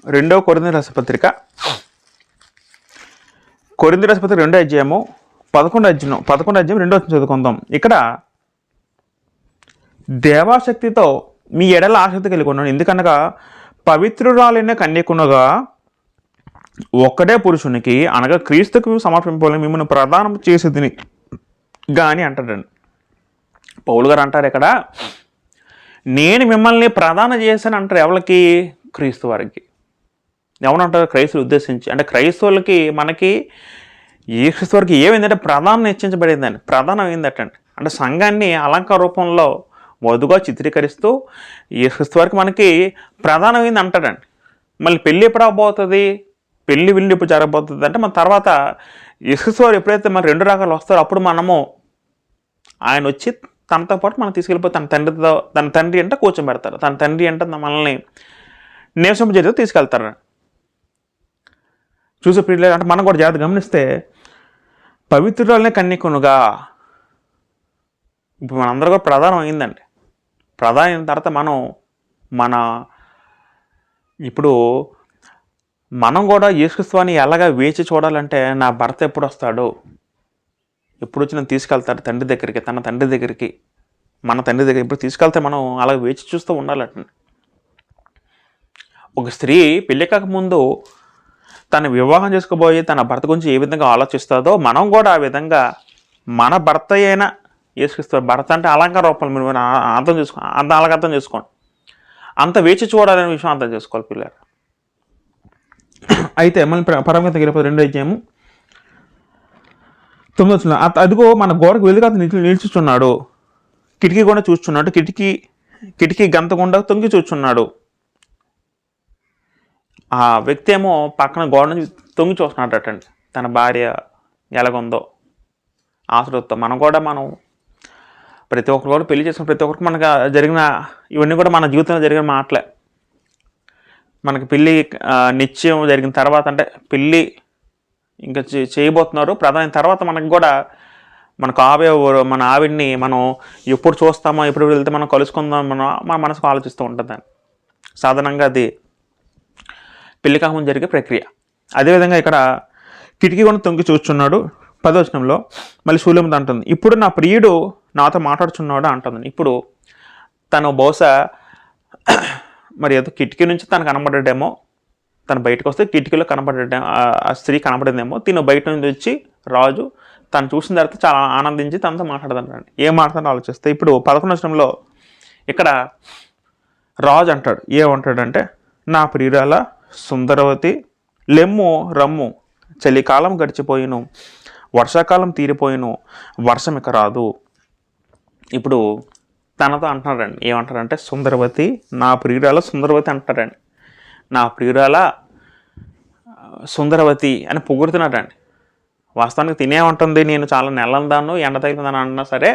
2వ కొరింథీ రాసిన పత్రిక కొరింథీ రాసిన పత్రిక 2వ అధ్యాయము 11వ అధ్యాయం 2వ చదువుకుందాం. ఇక్కడ దేవాశక్తితో మీ ఎడల ఆసక్తి కలిగి ఉన్నాను, ఎందుకనగా పవిత్రురాలైన కన్యకునగా ఒక్కడే పురుషునికి అనగా క్రీస్తుకు సమర్పింపాలని మిమ్మల్ని ప్రదానం చేసేదిని కానీ అంటాడండి. పౌలు గారు అంటారు ఇక్కడ, నేను మిమ్మల్ని ప్రదానం చేశాను అంటారు. ఎవరికి? క్రీస్తు వారికి. ఎవరంటారు? క్రైస్తవులు ఉద్దేశించి. అంటే క్రైస్తవులకి మనకి యేసుక్రీస్తు వారికి ఏమైందంటే ప్రధానం నిశ్చయించబడిందండి. ప్రధానం ఏంటంటే అంటే సంఘాన్ని అలంకార రూపంలో వధుగా చిత్రీకరిస్తూ యేసుక్రీస్తు వారికి మనకి ప్రధానమైంది అంటాడండి. మళ్ళీ పెళ్ళి ఎప్పుడు అవబోతుంది, పెళ్ళి ఎప్పుడు జరగబోతుంది అంటే మన తర్వాత యేసుక్రీస్తు వారు ఎప్పుడైతే మన 2 రకాలు వస్తారో అప్పుడు మనము ఆయన వచ్చి తనతో పాటు మనం తీసుకెళ్ళిపోయి తన తండ్రి అంటే కూర్చోబెడతారు. తన తండ్రి అంటే మనల్ని నివసింపజేసి తీసుకెళ్తారు. చూసే పిల్లలు అంటే మనం కూడా జాగ్రత్త గమనిస్తే పవిత్రులనే కన్యకునుగా ఇప్పుడు మనందరూ కూడా ప్రధానం అయిందండి. ప్రధానం అయిన తర్వాత మనం కూడా యేసుక్రీస్తుని ఎలాగా వేచి చూడాలంటే నా భర్త ఎప్పుడు వస్తాడు, ఎప్పుడు వచ్చి నన్ను తీసుకెళ్తాడు తండ్రి దగ్గరికి, మన తండ్రి దగ్గరికి ఎప్పుడు తీసుకెళ్తే మనం అలా వేచి చూస్తూ ఉండాలండి. ఒక స్త్రీ పెళ్లి కాకముందు తను వివాహం చేసుకోబోయి తన భర్త గురించి ఏ విధంగా ఆలోచిస్తుందో మనం కూడా ఆ విధంగా మన భర్త అయినా యేసుక్రీస్తు భర్త అంటే అలంకార రూపాలు మీరు అర్థం చేసుకోండి. అంత వేచి చూడాలనే విషయం అర్థం చేసుకోవాలి పిల్లలు. అయితే మళ్ళీ పరమగీతం 2వ అధ్యాయము 9వ వచనం, అదిగో మన గోడకు వెలుగు అతను నిల్చుచున్నాడు, కిటికీ కూడా చూస్తున్నాడు, కిటికీ గంత గుండా తొంగి చూస్తున్నాడు. ఆ వ్యక్తి ఏమో పక్కన గోడ నుంచి తొంగి చూస్తున్నాడటండి తన భార్య ఎలాగుందో ఆశ్రతో. మనం ప్రతి ఒక్కరు కూడా పెళ్లి చేసుకున్న ప్రతి ఒక్కరికి మనకు జరిగిన ఇవన్నీ కూడా మన జీవితంలో జరిగిన మాటలే. మనకి పెళ్ళి నిశ్చయం జరిగిన తర్వాత అంటే పెళ్ళి ఇంకా చేయబోతున్నారు ప్రధాన తర్వాత మనకు కూడా మన ఆవిడ్ని మనం ఎప్పుడు చూస్తామో ఎప్పుడు వెళ్తే మనం కలుసుకుందాం మన మనసుకు ఆలోచిస్తూ ఉంటుందని. సాధారణంగా అది పెళ్లి కాకముందు జరిగే ప్రక్రియ. అదేవిధంగా ఇక్కడ కిటికీ కూడా తొంగి చూస్తున్నాడు 10వ వచనంలో మళ్ళీ శూల్యముతో అంటుంది, ఇప్పుడు నా ప్రియుడు నాతో మాట్లాడుచున్నాడు అంటుంది. ఇప్పుడు తను బహుశా మరి ఏదో కిటికీ నుంచి తను కనబడ్డాడేమో, తను బయటకు వస్తే కిటికీలో కనబడ్డాడేమో, ఆ స్త్రీ కనబడిందేమో. తిను బయట నుంచి వచ్చి రాజు తను చూసిన తర్వాత చాలా ఆనందించి తనతో మాట్లాడదండి. ఏం మాట్లాడని ఆలోచిస్తే ఇప్పుడు 11వ వచనంలో ఇక్కడ రాజు అంటాడు, ఏమంటాడంటే, నా ప్రియురాల సుందరవతి లెమ్ము రమ్ము, చలికాలం గడిచిపోయిను, వర్షాకాలం తీరిపోయిను, వర్షం ఇక రాదు. ఇప్పుడు తనతో అంటున్నాడండి, ఏమంటారంటే సుందరవతి, నా ప్రియురాల సుందరవతి అంటారండి. నా ప్రియురాల సుందరవతి అని పొగుడుతున్నాడండి. వాస్తవానికి తినేమంటుంది, నేను చాలా నెలందాను ఎండ తగిలిందని అన్నా సరే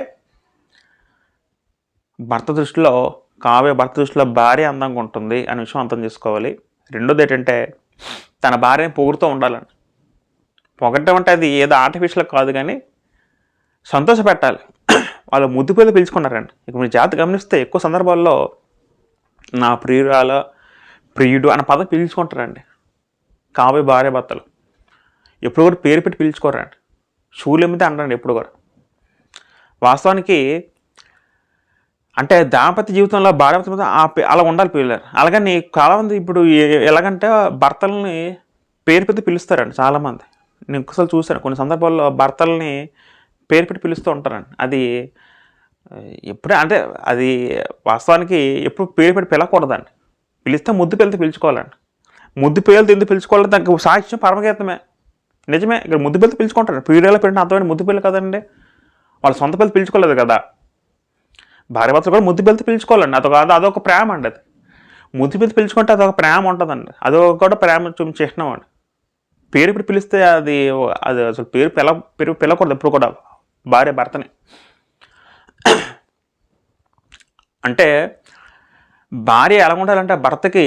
భర్త దృష్టిలో భార్య అందంగా ఉంటుంది అనే విషయం అర్థం చేసుకోవాలి. రెండోది ఏంటంటే తన భార్యని పొగుడుతూ ఉండాలండి. పొగట్టడం అంటే అది ఏదో ఆర్టిఫిషియల్ కాదు, కానీ సంతోష పెట్టాలి. వాళ్ళు ముద్దు పేరు పిలుచుకున్నారండి. ఇక మీరు జాగ్రత్త గమనిస్తే ఎక్కువ సందర్భాల్లో నా ప్రియుడు అన్న పదం పిలుచుకుంటారండి. కాబోయే భార్య భర్తలు ఎప్పుడు కూడా పేరు పెట్టి పిలుచుకోరండి, శూలెమ్మితే అనరండి ఎప్పుడు కూడా. వాస్తవానికి అంటే దాంపత్య జీవితంలో భార్య భర్త అలా ఉండాలి పిల్లలు. అలాగని చాలామంది ఇప్పుడు ఎలాగంటే భర్తల్ని పేరు పెట్టి పిలుస్తారండి చాలామంది. నేను ఒక్కసారి చూశాను కొన్ని సందర్భాల్లో భర్తల్ని పేరు పెట్టి పిలుస్తూ ఉంటారండి. అది ఎప్పుడే అంటే అది వాస్తవానికి ఎప్పుడు పేరు పెట్టి పిలకూడదండి. పిలిస్తే ముద్దు పేరుతో పిలుచుకోవాలండి. ముద్దు పేరుతో ఎందుకు పిలుచుకోవాలి, దానికి సాక్ష్యం పరమగీతమే. నిజమే, ఇక్కడ ముద్దు పేరుతో పిలుచుకుంటారు. పీరియడ్లో పెట్టిన అర్థమైన ముద్దు పేర్లు కదండి, వాళ్ళ సొంత పేరు పిలుచుకోలేదు కదా. భార్య భర్తలు కూడా ముద్దు పేరుతో పిలుచుకోవాలండి. అదొక ప్రేమ అండి. అది ముద్దు పేరు పిలుచుకుంటే అదొక ప్రేమ ఉంటుందండి. అదొక కూడా ప్రేమ చిహ్నం అండి. పేరు ఇప్పుడు పిలిస్తే అది అసలు పేరు పిలకూడదు ఎప్పుడు కూడా భార్య భర్తని. అంటే భార్య ఎలా ఉండాలంటే భర్తకి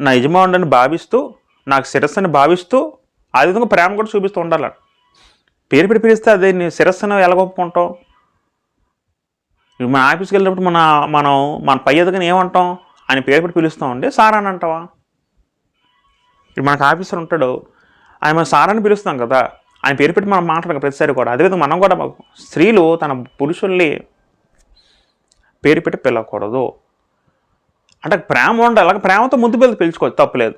నా యజమానుడిని భావిస్తూ, నాకు శిరస్సుని భావిస్తూ, ఆ విధంగా ప్రేమ కూడా చూపిస్తూ ఉండాలండి. పేరు పెట్టి పిలిస్తే అదే నీ శిరస్సును ఎలా ఒప్పుకుంటాం? మన ఆఫీస్కి వెళ్ళినప్పుడు మన పై ఎదుగుని ఏమంటాం? ఆయన పేరు పెట్టి పిలుస్తామండి, సార్ అని అంటావా? ఇప్పుడు మనకు ఆఫీసర్ ఉంటాడు, ఆయన మన సార్ అని పిలుస్తాం కదా, ఆయన పేరు పెట్టి మనం మాట్లాడక ప్రతిసారి కూడా. అదేవిధంగా మనం కూడా స్త్రీలు తన పురుషుల్ని పేరు పెట్టి పిలవకూడదు. అంటే ప్రేమ ఉండాలి, అలాగే ప్రేమతో ముద్దు పిల్లలు పిలుచుకోవచ్చు, తప్పులేదు.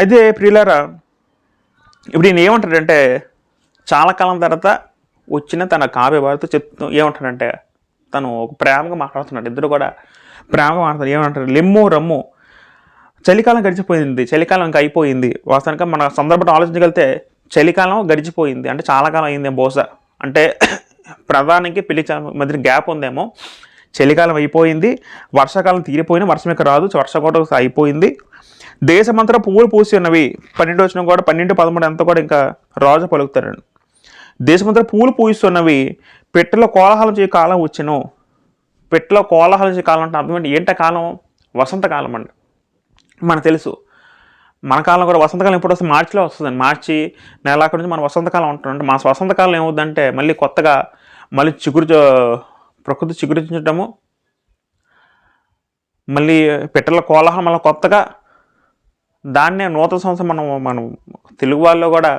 అయితే ప్రియులారా, ఇప్పుడు ఈయన ఏమంటాడంటే చాలా కాలం తర్వాత వచ్చిన తన కావ్య భార్యతో ఏమంటాడంటే తను ఒక ప్రేమగా మాట్లాడుతున్నాడు. ఇద్దరు కూడా ప్రేమగా మాట్లాడుతారు. ఏమంటారు? లెమ్ము రమ్ము, చలికాలం గడిచిపోయింది, చలికాలం ఇంకా అయిపోయింది. వాస్తవానికి మన సందర్భంలో ఆలోచించగలిగితే చలికాలం గడిచిపోయింది అంటే చాలా కాలం అయింది బహుశా. అంటే ప్రధానికి పెళ్లి మధ్య గ్యాప్ ఉందేమో. చలికాలం అయిపోయింది, వర్షాకాలం తీరిపోయినా వర్షం యొక్క రాదు, వర్షం కూడా అయిపోయింది. దేశమంతా పువ్వులు పూసి ఉన్నవి. 12 వచ్చిన కూడా 12, 13 అంతా కూడా ఇంకా రాజు పలుకుతారండి. దేశమంతా పువ్వులు పూయిస్తున్నవి, పెట్టెలో కోలాహలం చేయ కాలం వచ్చాను. పెట్టెలో కోలాహలం చేయ కాలం అంటే అర్థం ఏంటి కాలం? వసంతకాలం అండి. మనకు తెలుసు మన కాలం కూడా వసంతకాలం ఎప్పుడు వస్తుంది? మార్చిలో వస్తుందండి. మార్చి నెలాఖరు నుంచి మన వసంతకాలం ఉంటుందంటే మన వసంతకాలం ఏమవుతుందంటే మళ్ళీ కొత్తగా మళ్ళీ ప్రకృతి చిగురించడము, మళ్ళీ పెట్టెల కోలాహలం, మళ్ళీ కొత్తగా దాన్నే నూతన సంవత్సరం. మనం తెలుగు వాళ్ళు కూడా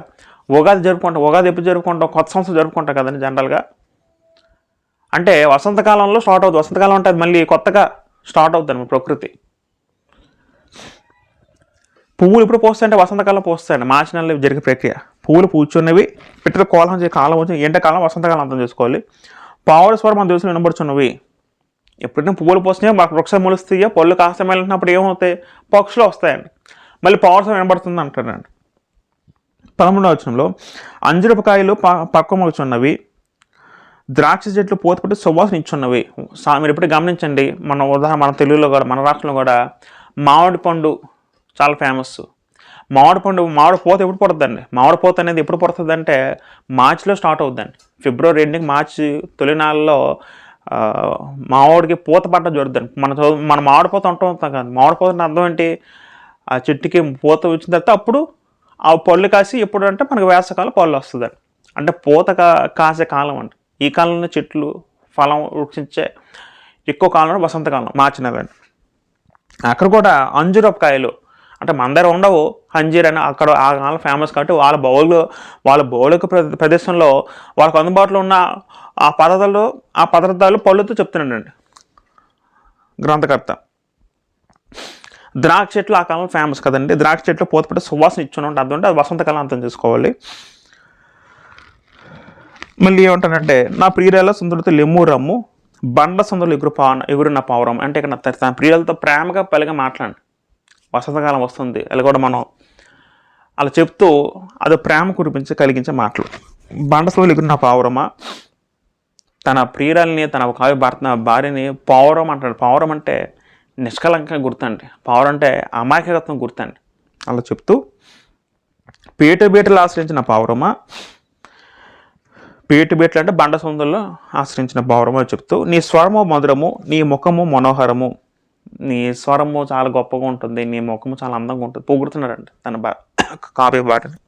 ఉగాది జరుపుకుంటాం. ఉగాది ఎప్పుడు జరుపుకుంటాం? కొత్త సంవత్సరం జరుపుకుంటాం కదండి జనరల్గా. అంటే వసంతకాలంలో స్టార్ట్ అవుతుంది. వసంతకాలం అంటే అది మళ్ళీ కొత్తగా స్టార్ట్ అవుతుంది ప్రకృతి. పువ్వులు ఇప్పుడు పోస్తాయంటే వసంతకాలం పోస్తాయండి. మార్చి నెలలో జరిగే ప్రక్రియ. పువ్వులు పూచున్నవి, పెట్టెల కోలాహలం చేసే కాలం వచ్చి ఎండాకాలం, వసంతకాలం అర్థం చేసుకోవాలి. పావుల స్వరం మన దేశంలో వినబడుచున్నవి. ఎప్పుడైనా పువ్వులు పోస్తున్నాయో మాకు వృక్షం మొలుస్తాయో, పళ్ళు కాస్త వెళ్ళినప్పుడు ఏమవుతాయి? పక్షులు వస్తాయండి. మళ్ళీ పావుల స్వరం వినబడుతుంది అంటారండి. 13వ వచనంలో అంజరపకాయలు పక్వమవుచున్నవి, ద్రాక్ష చెట్లు పోతపట్టి సువాసన ఇచ్చున్నవి. మీరు ఎప్పుడు గమనించండి, మన తెలుగులో కూడా మన రాష్ట్రంలో కూడా మామిడి పండు చాలా ఫేమస్. మామిడి పోత ఎప్పుడు పడుతుందండి? మామిడి పోత అనేది ఎప్పుడు పడుతుంది అంటే మార్చిలో స్టార్ట్ అవుతుందండి. ఫిబ్రవరి ఎండింగ్, మార్చి తొలి నెలలో మామిడికి పూత పడ్డ జరుగుతుంది. మన మామిడి పోత ఉంటాం కదా. మామిడి పోత అర్థం ఏంటి? ఆ చెట్టుకి పూత వచ్చిన తర్వాత అప్పుడు ఆ పళ్ళు కాసి ఎప్పుడు అంటే మనకు వేసవకాలం పళ్ళు వస్తుందండి. అంటే పూత కాసే కాలం అండి. ఈ కాలంలో చెట్లు ఫలం వృక్షించే ఎక్కువ కాలంలో వసంతకాలం, మార్చి నెల అండి. అక్కడ కూడా అంజూరపకాయలు అంటే మన దగ్గర ఉండవు, అంజీర్ అని అక్కడ ఆ కాలం ఫేమస్ కాబట్టి వాళ్ళ భౌగోళిక ప్రదేశంలో వాళ్ళకు అందుబాటులో ఉన్న ఆ పదార్థాలు పళ్ళుతో చెప్తున్నాడండి గ్రంథకర్త. ద్రాక్ష చెట్లు ఆ కాలంలో ఫేమస్ కదండి. ద్రాక్ష చెట్లు పోతపట్టి సువాసన ఇచ్చును అంటే అర్థం, అది వసంతకాలం అర్థం చేసుకోవాలి. మళ్ళీ ఏమంటానంటే నా ప్రియురాల సుందరతో లెమ్ము రమ్ము, బండ సుందరులు ఎగురున్న పావురం అంటే ఇక్కడ తన ప్రియులతో ప్రేమగా పలిగా మాట్లాడండి. వసంతకాలం వస్తుంది అది కూడా మనం అలా చెప్తూ అది ప్రేమ కలిగించే మాటలు. బండ సుందరులు ఎగురున్న పావురమా, తన ప్రియురాలని తన భార్యని పావురం అంటాడు. పావురం అంటే నిష్కలంకంగా గుర్తండి. పావురం అంటే అమాయకత్వం గుర్తండి. అలా చెప్తూ బీటలు ఆశ్రయించిన పావురమా, బీటలు అంటే బండ సొందుల్లో ఆశ్రయించిన పావురమా చెప్తూ నీ స్వరము మధురము, నీ ముఖము మనోహరము. నీ స్వరము చాలా గొప్పగా ఉంటుంది, నీ ముఖము చాలా అందంగా ఉంటుంది. పొగుడుతున్నాడండి తన కావ్య భార్యని.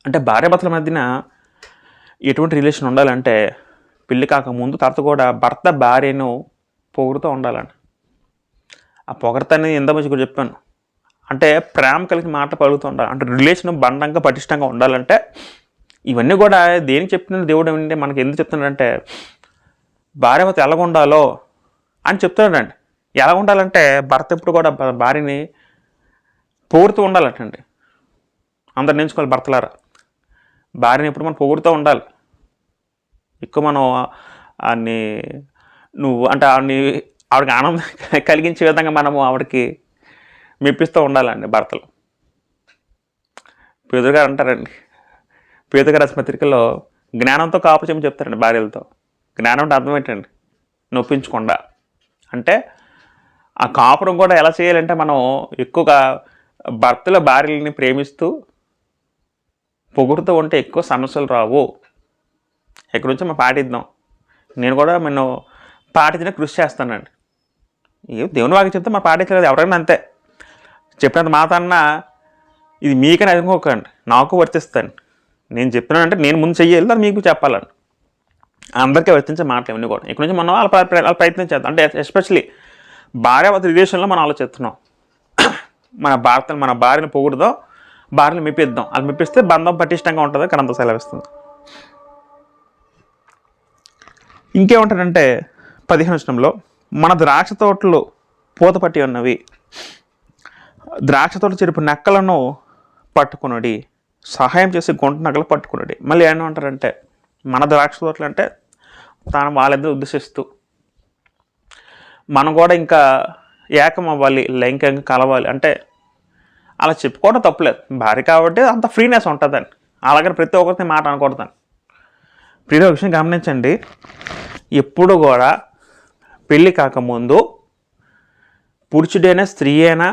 అంటే భార్యాభర్తల మధ్యన ఎటువంటి రిలేషన్ ఉండాలంటే పెళ్లి కాకముందు తర్వాత కూడా భర్త భార్యను పొగుడుతూ ఉండాలండి. ఆ పొగడత అనేది ఎంత మంచిగా చెప్పాను, అంటే ప్రేమ కలిగిన మాటలు పలుకుతూ ఉండాలి. అంటే రిలేషన్ బండంగా పటిష్టంగా ఉండాలంటే ఇవన్నీ కూడా దేనికి చెప్తున్నాడు దేవుడు అంటే, మనకి ఎందుకు చెప్తున్నాడంటే భార్యభర్త ఎలాగ ఉండాలో అని చెప్తున్నాడండి. ఎలా ఉండాలంటే భర్త ఎప్పుడు కూడా భార్యని పొగుడుతూ ఉండాలంటండి. అందరు నేర్చుకోవాలి భర్తలారా, భార్యని ఎప్పుడు మనం పొగుడుతూ ఉండాలి. ఎక్కువ మనం ఆడిని నువ్వు అంటే ఆవిడకి ఆనందం కలిగించే విధంగా మనము ఆవిడకి మెప్పిస్తూ ఉండాలండి భర్తలు. పేదరు గారు అంటారండి, పేదరు గారు రాసిన పత్రికలో జ్ఞానంతో కాపు చేయమని చెప్తారండి భార్యలతో. జ్ఞానం అంటే అర్థం ఏంటండి? నొప్పించకుండా. అంటే ఆ కాపురం కూడా ఎలా చేయాలంటే మనం ఎక్కువగా భర్తల భార్యలని ప్రేమిస్తూ పొగుడుతూ ఉంటే ఎక్కువ సమస్యలు రావు. ఎక్కడి నుంచో మనం పాటిద్దాం. నేను కూడా నేను పాటించిన కృషి చేస్తానండి. దేవుని వాకి చెప్తే మనం పాటించలేదు, ఎవరైనా అంతే. చెప్పినంత మాట అన్నా ఇది మీకని అనుకోకండి, నాకు వర్తిస్తాను. నేను చెప్తున్నానంటే నేను ముందు చెయ్యాలి, అది మీకు చెప్పాలండి. అందరికీ వర్తించే మాటలు ఇవన్నీ కూడా. ఇక్కడ నుంచి మనం వాళ్ళ ప్రయత్నం చేద్దాం. అంటే ఎస్పెషలీ భార్యాభర్త రిలేషన్లో మనం ఆలోచిస్తున్నాం. మన భార్యను పొగుడుదాం, భార్యను మెప్పిద్దాం. అది మెప్పిస్తే బంధం పటిష్టంగా ఉంటుంది. కనంత సెలవిస్తుంది. ఇంకేముంటాడంటే 15వ వచనంలో, మన ద్రాక్ష తోటలు పూత పట్టి ఉన్నవి, ద్రాక్ష తోట చెరుపు నక్కలను పట్టుకునడి, సహాయం చేసి గుంట నక్కలు పట్టుకునడి. మళ్ళీ ఏమంటారంటే మన ద్రాక్ష తోటలు అంటే తాను వాళ్ళిద్దరు ఉద్దేశిస్తూ మనం కూడా ఇంకా ఏకం అవ్వాలి, లైంగికంగా కలవాలి. అంటే అలా చెప్పుకోవడం తప్పులేదు, భార్య కాబట్టి అంత ఫ్రీనెస్ ఉంటుందని. అలాగని ప్రతి ఒక్కరిని మాట అనకూడదని. ప్రియ విషయం గమనించండి, ఎప్పుడు కూడా పెళ్ళి కాకముందు పురుషుడైనా స్త్రీ అయినా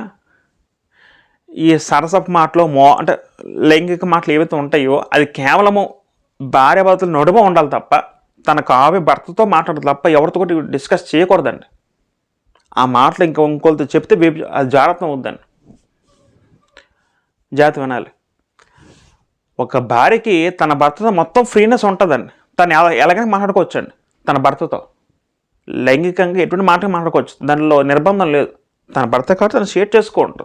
ఈ సరసపు మాటలు అంటే లైంగిక మాటలు ఏవైతే ఉంటాయో అది కేవలము భార్యాభర్తల నడుమ ఉండాలి తప్ప, తన కావ్య భర్తతో మాట్లాడదు తప్ప ఎవరితో కూడా డిస్కస్ చేయకూడదండి. ఆ మాటలు ఇంకొకరితో చెప్తే అది జాగ్రత్త అవుద్దండి. జాగ్రత్త వినాలి. ఒక భార్యకి తన భర్తతో మొత్తం ఫ్రీనెస్ ఉంటుందండి. తను ఎలాగైనా మాట్లాడుకోవచ్చండి తన భర్తతో. లైంగికంగా ఎటువంటి మాటలు మాట్లాడుకోవచ్చు, దానిలో నిర్బంధం లేదు. తన భర్త కాబట్టి తను షేర్ చేసుకోండి.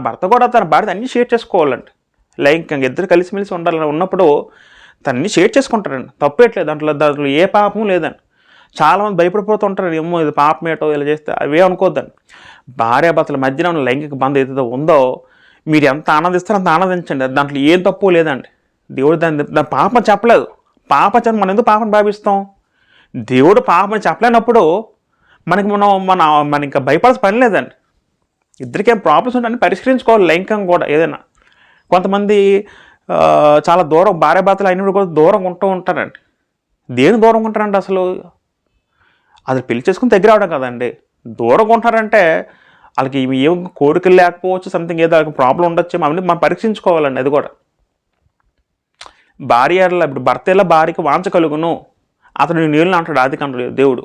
భర్త కూడా తన భార్య అన్నీ షేర్ చేసుకోవాలండి. లైంగికంగా ఇద్దరు కలిసిమెలిసి ఉండాలని ఉన్నప్పుడు తనని షేర్ చేసుకుంటారండి. తప్పేట్లేదు, దాంట్లో ఏ పాపం లేదండి. చాలామంది భయపడిపోతూ ఉంటారు, ఏమో ఇది పాపమేటో ఇలా చేస్తే. అవే అనుకోద్దండి. భార్యాభర్తల మధ్యన ఉన్న లైంగిక బంధం ఏదైతే ఉందో మీరు ఎంత ఆనందిస్తారో అంత ఆనందించండి. దాంట్లో ఏం తప్పు లేదండి. దేవుడు దాని పాపం చెప్పలేదు. పాపం మనం ఎందుకు పాపం భావిస్తాం? దేవుడు పాపం చెప్పలేనప్పుడు మన ఇంకా భయపడాల్సిన పని లేదండి. ఇద్దరికేం ప్రాబ్లమ్స్ ఉంటాయని పరిష్కరించుకోవాలి. లైంగికంగా కూడా ఏదైనా కొంతమంది చాలా దూరం భార్యాభర్తలు అయినప్పుడు కూడా దూరంగా ఉంటూ ఉంటారండి. దేని దూరంగా ఉంటారండి? అసలు అది పెళ్లి చేసుకుని దగ్గర అవడం కదండి. దూరంగా ఉంటారంటే వాళ్ళకి ఏం కోరికలు లేకపోవచ్చు, సంథింగ్ ఏదో ప్రాబ్లం ఉండొచ్చు. అవన్నీ మనం పరీక్షించుకోవాలండి. అది కూడా ఇప్పుడు భర్త ఎలా భార్యకి వాంచ కలుగును, అతను నీళ్ళు అంటాడు ఆదికాండంలో దేవుడు.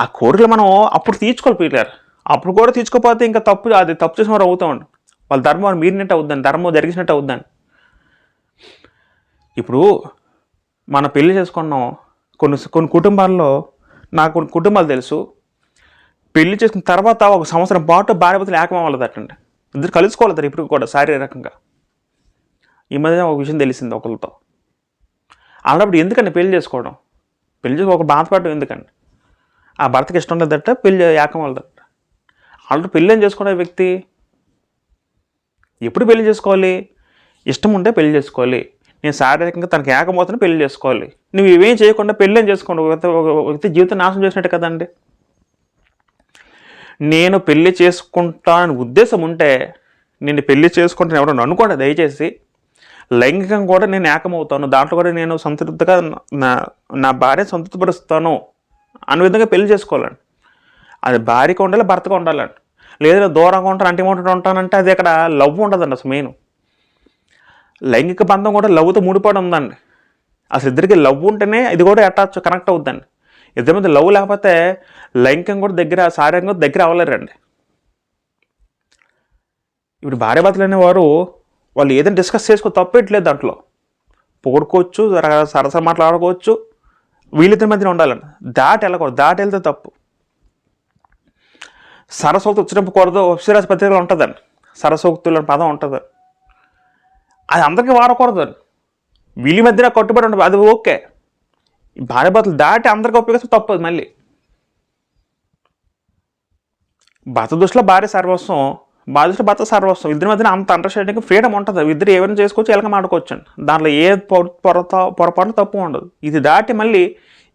ఆ కోరికలు మనం అప్పుడు తీర్చుకోవాలి పిల్లలు. అప్పుడు కూడా తీర్చుకోకపోతే ఇంకా అది తప్పు చేసిన వారు అవుతామండి. వాళ్ళ ధర్మం మీరినట్టు అవుద్దండి, ధర్మం జరిగినట్టు అవుద్దండి. ఇప్పుడు మనం పెళ్లి చేసుకున్నాం, కొన్ని కుటుంబాల్లో నాకు కొన్ని కుటుంబాలు తెలుసు, పెళ్లి చేసుకున్న తర్వాత 1 సంవత్సరం పాటు భార్యాభర్తలు ఏకం అవ్వలేదటండి. ఇద్దరు కలుసుకోవాలి ఇప్పుడు కూడా శారీరకంగా. ఈ మధ్య ఒక విషయం తెలిసింది ఒకరితో. అలాంటప్పుడు ఎందుకండి పెళ్లి చేసుకోవడం? పెళ్లి చేసి ఒక బాధపడడం ఎందుకండి? ఆ భర్తకి ఇష్టం లేదట, పెళ్లి ఏకం అవ్వలేదట. అలాంటి పెళ్ళి ఏం చేసుకునే వ్యక్తి ఎప్పుడు పెళ్లి చేసుకోవాలి? ఇష్టం ఉంటే పెళ్లి చేసుకోవాలి. నేను శారీరకంగా తనకి ఏకమవుతున్నా పెళ్లి చేసుకోవాలి. నువ్వు ఇవేం చేయకుండా పెళ్ళి ఏం చేసుకోండి, ఒక వ్యక్తి జీవితం నాశనం చేసినట్టు కదండి. నేను పెళ్లి చేసుకుంటానని ఉద్దేశం ఉంటే నేను పెళ్లి చేసుకుంటాను ఎవరో అనుకోండి దయచేసి. లైంగికంగా కూడా నేను ఏకమవుతాను, దాంట్లో కూడా నేను సంతృప్తిగా నా భార్య సంతృప్తిపరుస్తాను అనే విధంగా పెళ్లి చేసుకోవాలండి. అది భార్యగా ఉండాలి, భర్తగా ఉండాలండి. లేదా దూరంగా ఉంటాను, అంటిముట్టడం ఉంటానంటే అది అక్కడ లవ్ ఉండదండి. అసలు మెయిన్ లైంగిక బంధం కూడా లవ్తో ముడిపడి ఉందండి. అసలు ఇద్దరికి లవ్ ఉంటేనే ఇది కూడా అటాచ్ కనెక్ట్ అవుద్దండి. ఇద్దరి మధ్య లవ్ లేకపోతే లైంగికంగా కూడా శారీరకంగా దగ్గర అవ్వలేరండి. ఇప్పుడు భార్యాభర్తలు అనేవారు వాళ్ళు ఏదైనా డిస్కస్ చేసుకో తప్పేట్లేదు, దాంట్లో పొగుడుకోవచ్చు, సరసర మాట్లాడుకోవచ్చు, వీళ్ళిద్దరి మధ్యన ఉండాలండి. దాటి వెళ్ళకూడదు, దాటి వెళ్తే తప్పు. సరస్వతి ఉచ్చరింపకూడదు, అప్సరాస్ పత్రికలు ఉంటుందండి, సరస్వతులు అనే పదం ఉంటుంది. అది అందరికీ వాడకూడదు, వీళ్ళ మధ్యన కట్టుబడి ఉండదు, అది ఓకే. భార్య భర్తలు దాటి అందరికీ ఉపయోగిస్తే తప్పదు. మళ్ళీ భర్త దృష్టిలో భార్య సర్వస్వం, భార్య దృష్టిలో భర్త సర్వస్వం. ఇద్దరి మధ్యన అంత అండర్స్టాండింగ్ ఫ్రీడమ్ ఉంటుంది. ఇద్దరు ఏమైనా చేసుకోవచ్చు, ఎలాగ మాడుకోవచ్చు అండి. దాంట్లో ఏ పొరపాటు తప్పు ఉండదు. ఇది దాటి మళ్ళీ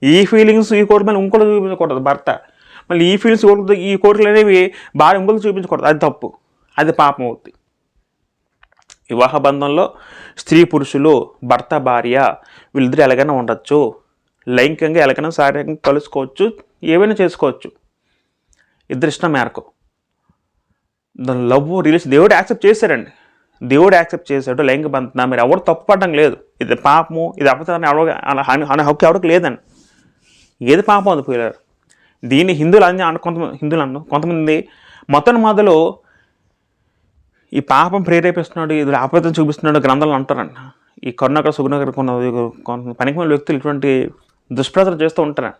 ఈ ఫీలింగ్స్ ఈ కోరిక మళ్ళీ ఇంకోటి చూపించకూడదు భర్త, మళ్ళీ ఈ ఫీలింగ్స్ ఈ కోరికలు అనేవి భార్య ఇంకోటి చూపించకూడదు, అది తప్పు, అది పాపం అవుతుంది. వివాహ బంధంలో స్త్రీ పురుషులు, భర్త భార్య వీళ్ళిద్దరు ఎలాగైనా ఉండొచ్చు, లైంగికంగా ఎలాగైనా శారీరకంగా కలుసుకోవచ్చు, ఏవైనా చేసుకోవచ్చు ఇద్దరు ఇష్టం మేరకు. దాని లవ్ రిలేషన్ దేవుడు యాక్సెప్ట్ చేశారండి, దేవుడు యాక్సెప్ట్ చేశాడు లైంగిక బంధం. మీరు ఎవరు తప్పుపడడం లేదు, ఇది పాపము ఇది అపచారం అనే హక్కు ఎవరికి లేదండి. ఏది పాపం అది పోయారు. దీన్ని హిందువులు అని కొంతమంది మొత్తం మొదలు ఈ పాపం ప్రేరేపిస్తున్నాడు, ఇది ఆపదం చూపిస్తున్నాడు గ్రంథాలు అంటారండి. ఈ కరుణాకర్ సుగుణకర్ కొంత పనికిమాలిన వ్యక్తులు ఇటువంటి దుష్ప్రచారం చేస్తూ ఉంటారండి.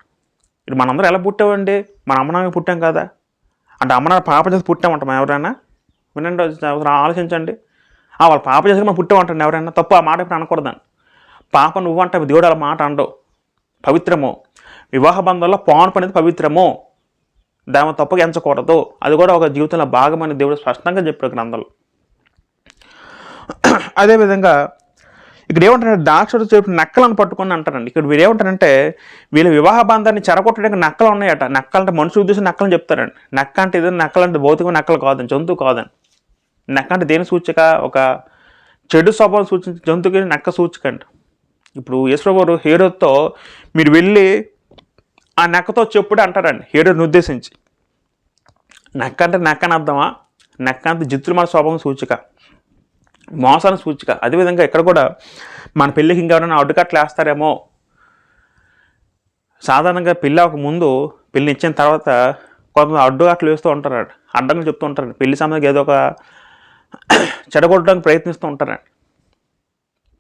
ఇది మనందరం ఎలా పుట్టామండి, మన అమ్మనామే పుట్టాం కదా అంటే అమ్మనాన్న పాప చేసి పుట్టామంటాం ఎవరైనా? వినండి, ఆలోచించండి. వాళ్ళు పాప చేసి మనం పుట్టామంటాను ఎవరైనా? తప్పు, ఆ మాట ఇప్పుడు అనకూడదండి. పాప నువ్వు అంటే దేవుడు అలా మాట అండవు. పవిత్రము, వివాహ బంధంలో పాను పనేది పవిత్రము, దాని తప్పుగా ఎంచకూడదు, అది కూడా ఒక జీవితంలో భాగమని దేవుడు స్పష్టంగా చెప్పాడు గ్రంథాలు. అదేవిధంగా ఇక్కడ ఏమంటారంటే దాక్షుడు చెప్పిన నక్కలను పట్టుకొని అంటారండి. ఇక్కడ వీరు ఏమంటారంటే వీళ్ళ వివాహ బంధాన్ని చెరగొట్టడానికి నక్కలు ఉన్నాయట. నక్కలంటే మనుషు ఉద్దేశం నక్కలని చెప్తారండి. నక్క అంటే ఏదైనా నక్కలంటే భౌతిక నక్కలు కాదండి, జంతువు కాదండి. నక్క అంటే దేని సూచిక? ఒక చెడు స్వభావం సూచించే జంతువుకి నక్క సూచిక అండి. ఇప్పుడు యేసుప్రభువు హేరోద్తో మీరు వెళ్ళి ఆ నక్కతో చెప్పుడు అంటారండి హేరోద్ని ఉద్దేశించి. నక్క అంటే నక్కని అర్థమా? నక్క అంటే జిత్తులమాన స్వభావం సూచిక, మోసానికి సూచిక. అదేవిధంగా ఇక్కడ కూడా మన పెళ్ళికి ఇంకెవరైనా అడ్డుకట్లు వేస్తారేమో. సాధారణంగా పెళ్ళి అవ్వక ముందు, పెళ్ళి ఇచ్చిన తర్వాత కొంతమంది అడ్డుకట్లు వేస్తూ ఉంటారండి, అడ్డంగా చెప్తూ ఉంటారండి. పెళ్లి సమయానికి ఏదో ఒక చెడగొట్టడానికి ప్రయత్నిస్తూ ఉంటారండి.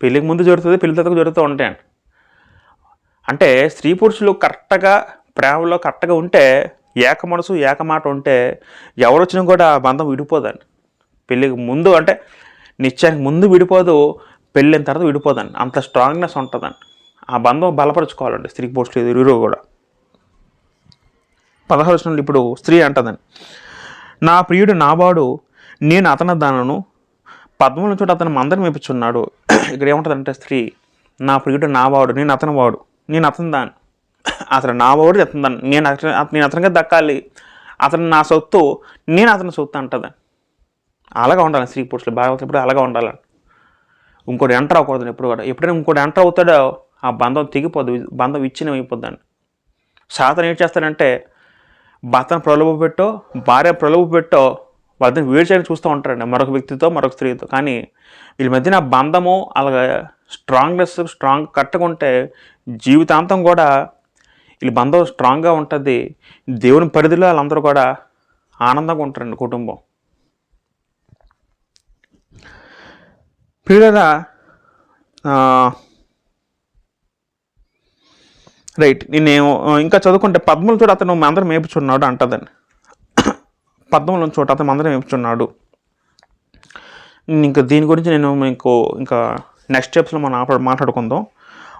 పెళ్ళికి ముందు జరుగుతుంది, పెళ్లి తర్వాత జరుగుతూ ఉంటాయండి. అంటే స్త్రీ పురుషులు కరెక్ట్గా ప్రేమలో కరెక్ట్గా ఉంటే, ఏక మనసు ఏక మాట ఉంటే ఎవరు వచ్చినా కూడా ఆ బంధం విడిపోదండి. పెళ్ళికి ముందు అంటే నిశ్చయానికి ముందు విడిపోదు, పెళ్ళిన తర్వాత విడిపోదండి. అంత స్ట్రాంగ్నెస్ ఉంటుందండి. ఆ బంధం బలపరుచుకోవాలండి స్త్రీ పురుషులు ఇరువురు కూడా. 16వ వచనంలో ఇప్పుడు స్త్రీ అంటదండి, నా ప్రియుడు నావాడు, నేను అతని దానను, పద్మముల చోట అతను మందరం మేపుచున్నాడు. ఇక్కడ ఏముంటుందంటే స్త్రీ, నా ప్రియుడు నావాడు, నేను అతని వాడు, నేను అతని దాన్ని, అతను నావాడు అతని దాన్ని, నేను అతనిగా దక్కాలి, అతను నా సొత్తు, నేను అతని సొత్తు అంటదండి. అలాగా ఉండాలి స్త్రీ పురుషులు భాగవతం ఎప్పుడు అలాగా ఉండాలండి. ఇంకోటి ఎంటర్ అవ్వకూడదు ఎప్పుడు కూడా. ఎప్పుడైనా ఇంకోటి ఎంటర్ అవుతాడో ఆ బంధం తెగిపోద్దు, బంధం విచ్ఛిన్నం అయిపోద్దండి. సాతాను ఏం చేస్తాడంటే భర్తను ప్రలోభ పెట్టో భార్య ప్రలోభ పెట్టో వాళ్ళని వేడి చేయని చూస్తూ ఉంటారండి, మరొక వ్యక్తితో మరొక స్త్రీతో. కానీ వీళ్ళ మధ్యన బంధము అలాగా స్ట్రాంగ్ కట్టుకుంటే జీవితాంతం కూడా వీళ్ళ బంధం స్ట్రాంగ్గా ఉంటుంది. దేవుని పరిధిలో వాళ్ళందరూ కూడా ఆనందంగా ఉంటారండి కుటుంబం. పిల్లరా రైట్, నేను ఇంకా చదువుకుంటే పద్మల చోట అతను అందరం మేపుచున్నాడు అంటదండి. పద్మల చోట అతను అందరం మేపుచున్నాడు. ఇంకా దీని గురించి నేను మీకు ఇంకా నెక్స్ట్ స్టెప్స్లో మనం మాట్లాడుకుందాం.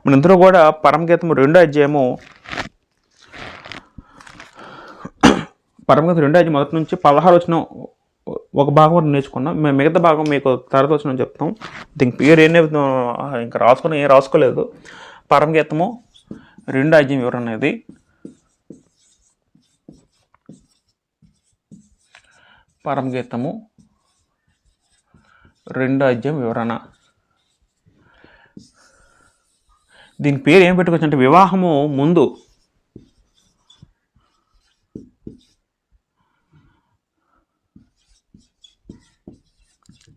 మన ఇందులో కూడా పరమగీతం 2వ అధ్యాయము, పరమగీతం 2వ అధ్యాయం మొదటి నుంచి 16వ వచనం ఒక భాగం నేర్చుకున్నాం. మేము మిగతా భాగం మీకు తర్వాత వచ్చిన చెప్తాం. దీనికి పేరు ఇంకా రాసుకోలేదు. పరమగీతము 2వ అధ్యాయం వివరణ అనేది. పరమగీతము 2వ అధ్యాయం వివరణ. దీని పేరు ఏం పెట్టుకోవచ్చు అంటే వివాహము ముందు.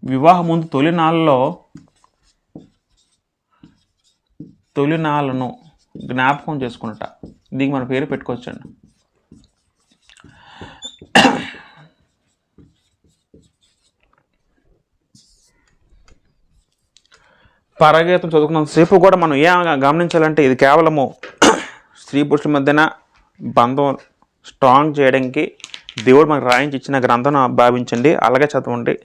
వివాహం ముందు తొలినాళ్ళను జ్ఞాపకం చేసుకున్నట, దీనికి మన పేరు పెట్టుకోవచ్చండి. పరగీతం చదువుకున్నంతసేపు కూడా మనం ఏం గమనించాలంటే ఇది కేవలము స్త్రీ పురుషుల మధ్యన బంధం స్ట్రాంగ్ చేయడానికి దేవుడు మనకు రాయించి ఇచ్చిన గ్రంథం భావించండి, అలాగే చదవండి.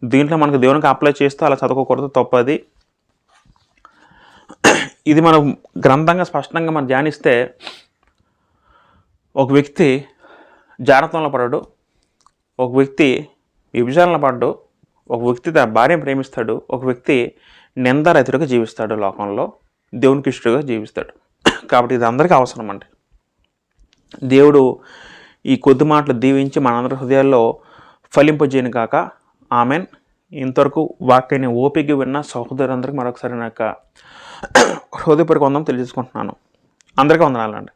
దీంట్లో మనకు దేవునికి అప్లై చేస్తూ అలా చదువుకోకూడదు, తప్పది. ఇది మనం గ్రంథంగా స్పష్టంగా మనం ధ్యానిస్తే ఒక వ్యక్తి జాగ్రత్తలో పడడు, ఒక వ్యక్తి విభజనలో పడ్డు, ఒక వ్యక్తి తన భార్యను ప్రేమిస్తాడు, ఒక వ్యక్తి నిందారహితుడిగా జీవిస్తాడు, లోకంలో దేవునికి ఇష్టడుగా జీవిస్తాడు. కాబట్టి ఇది అందరికీ అవసరం అండి. దేవుడు ఈ కొద్ది మాటలు దీవించి మనందరి హృదయాల్లో ఫలింపజేయను కాక. ఆమెన్. ఇంతవరకు వాక్యాన్ని ఓపిక విన్న సహోదరులందరికీ మరొకసారి నాకు హృదయపూర్వక వందనం తెలియజేసుకుంటున్నాను. అందరికీ వందనాలండి.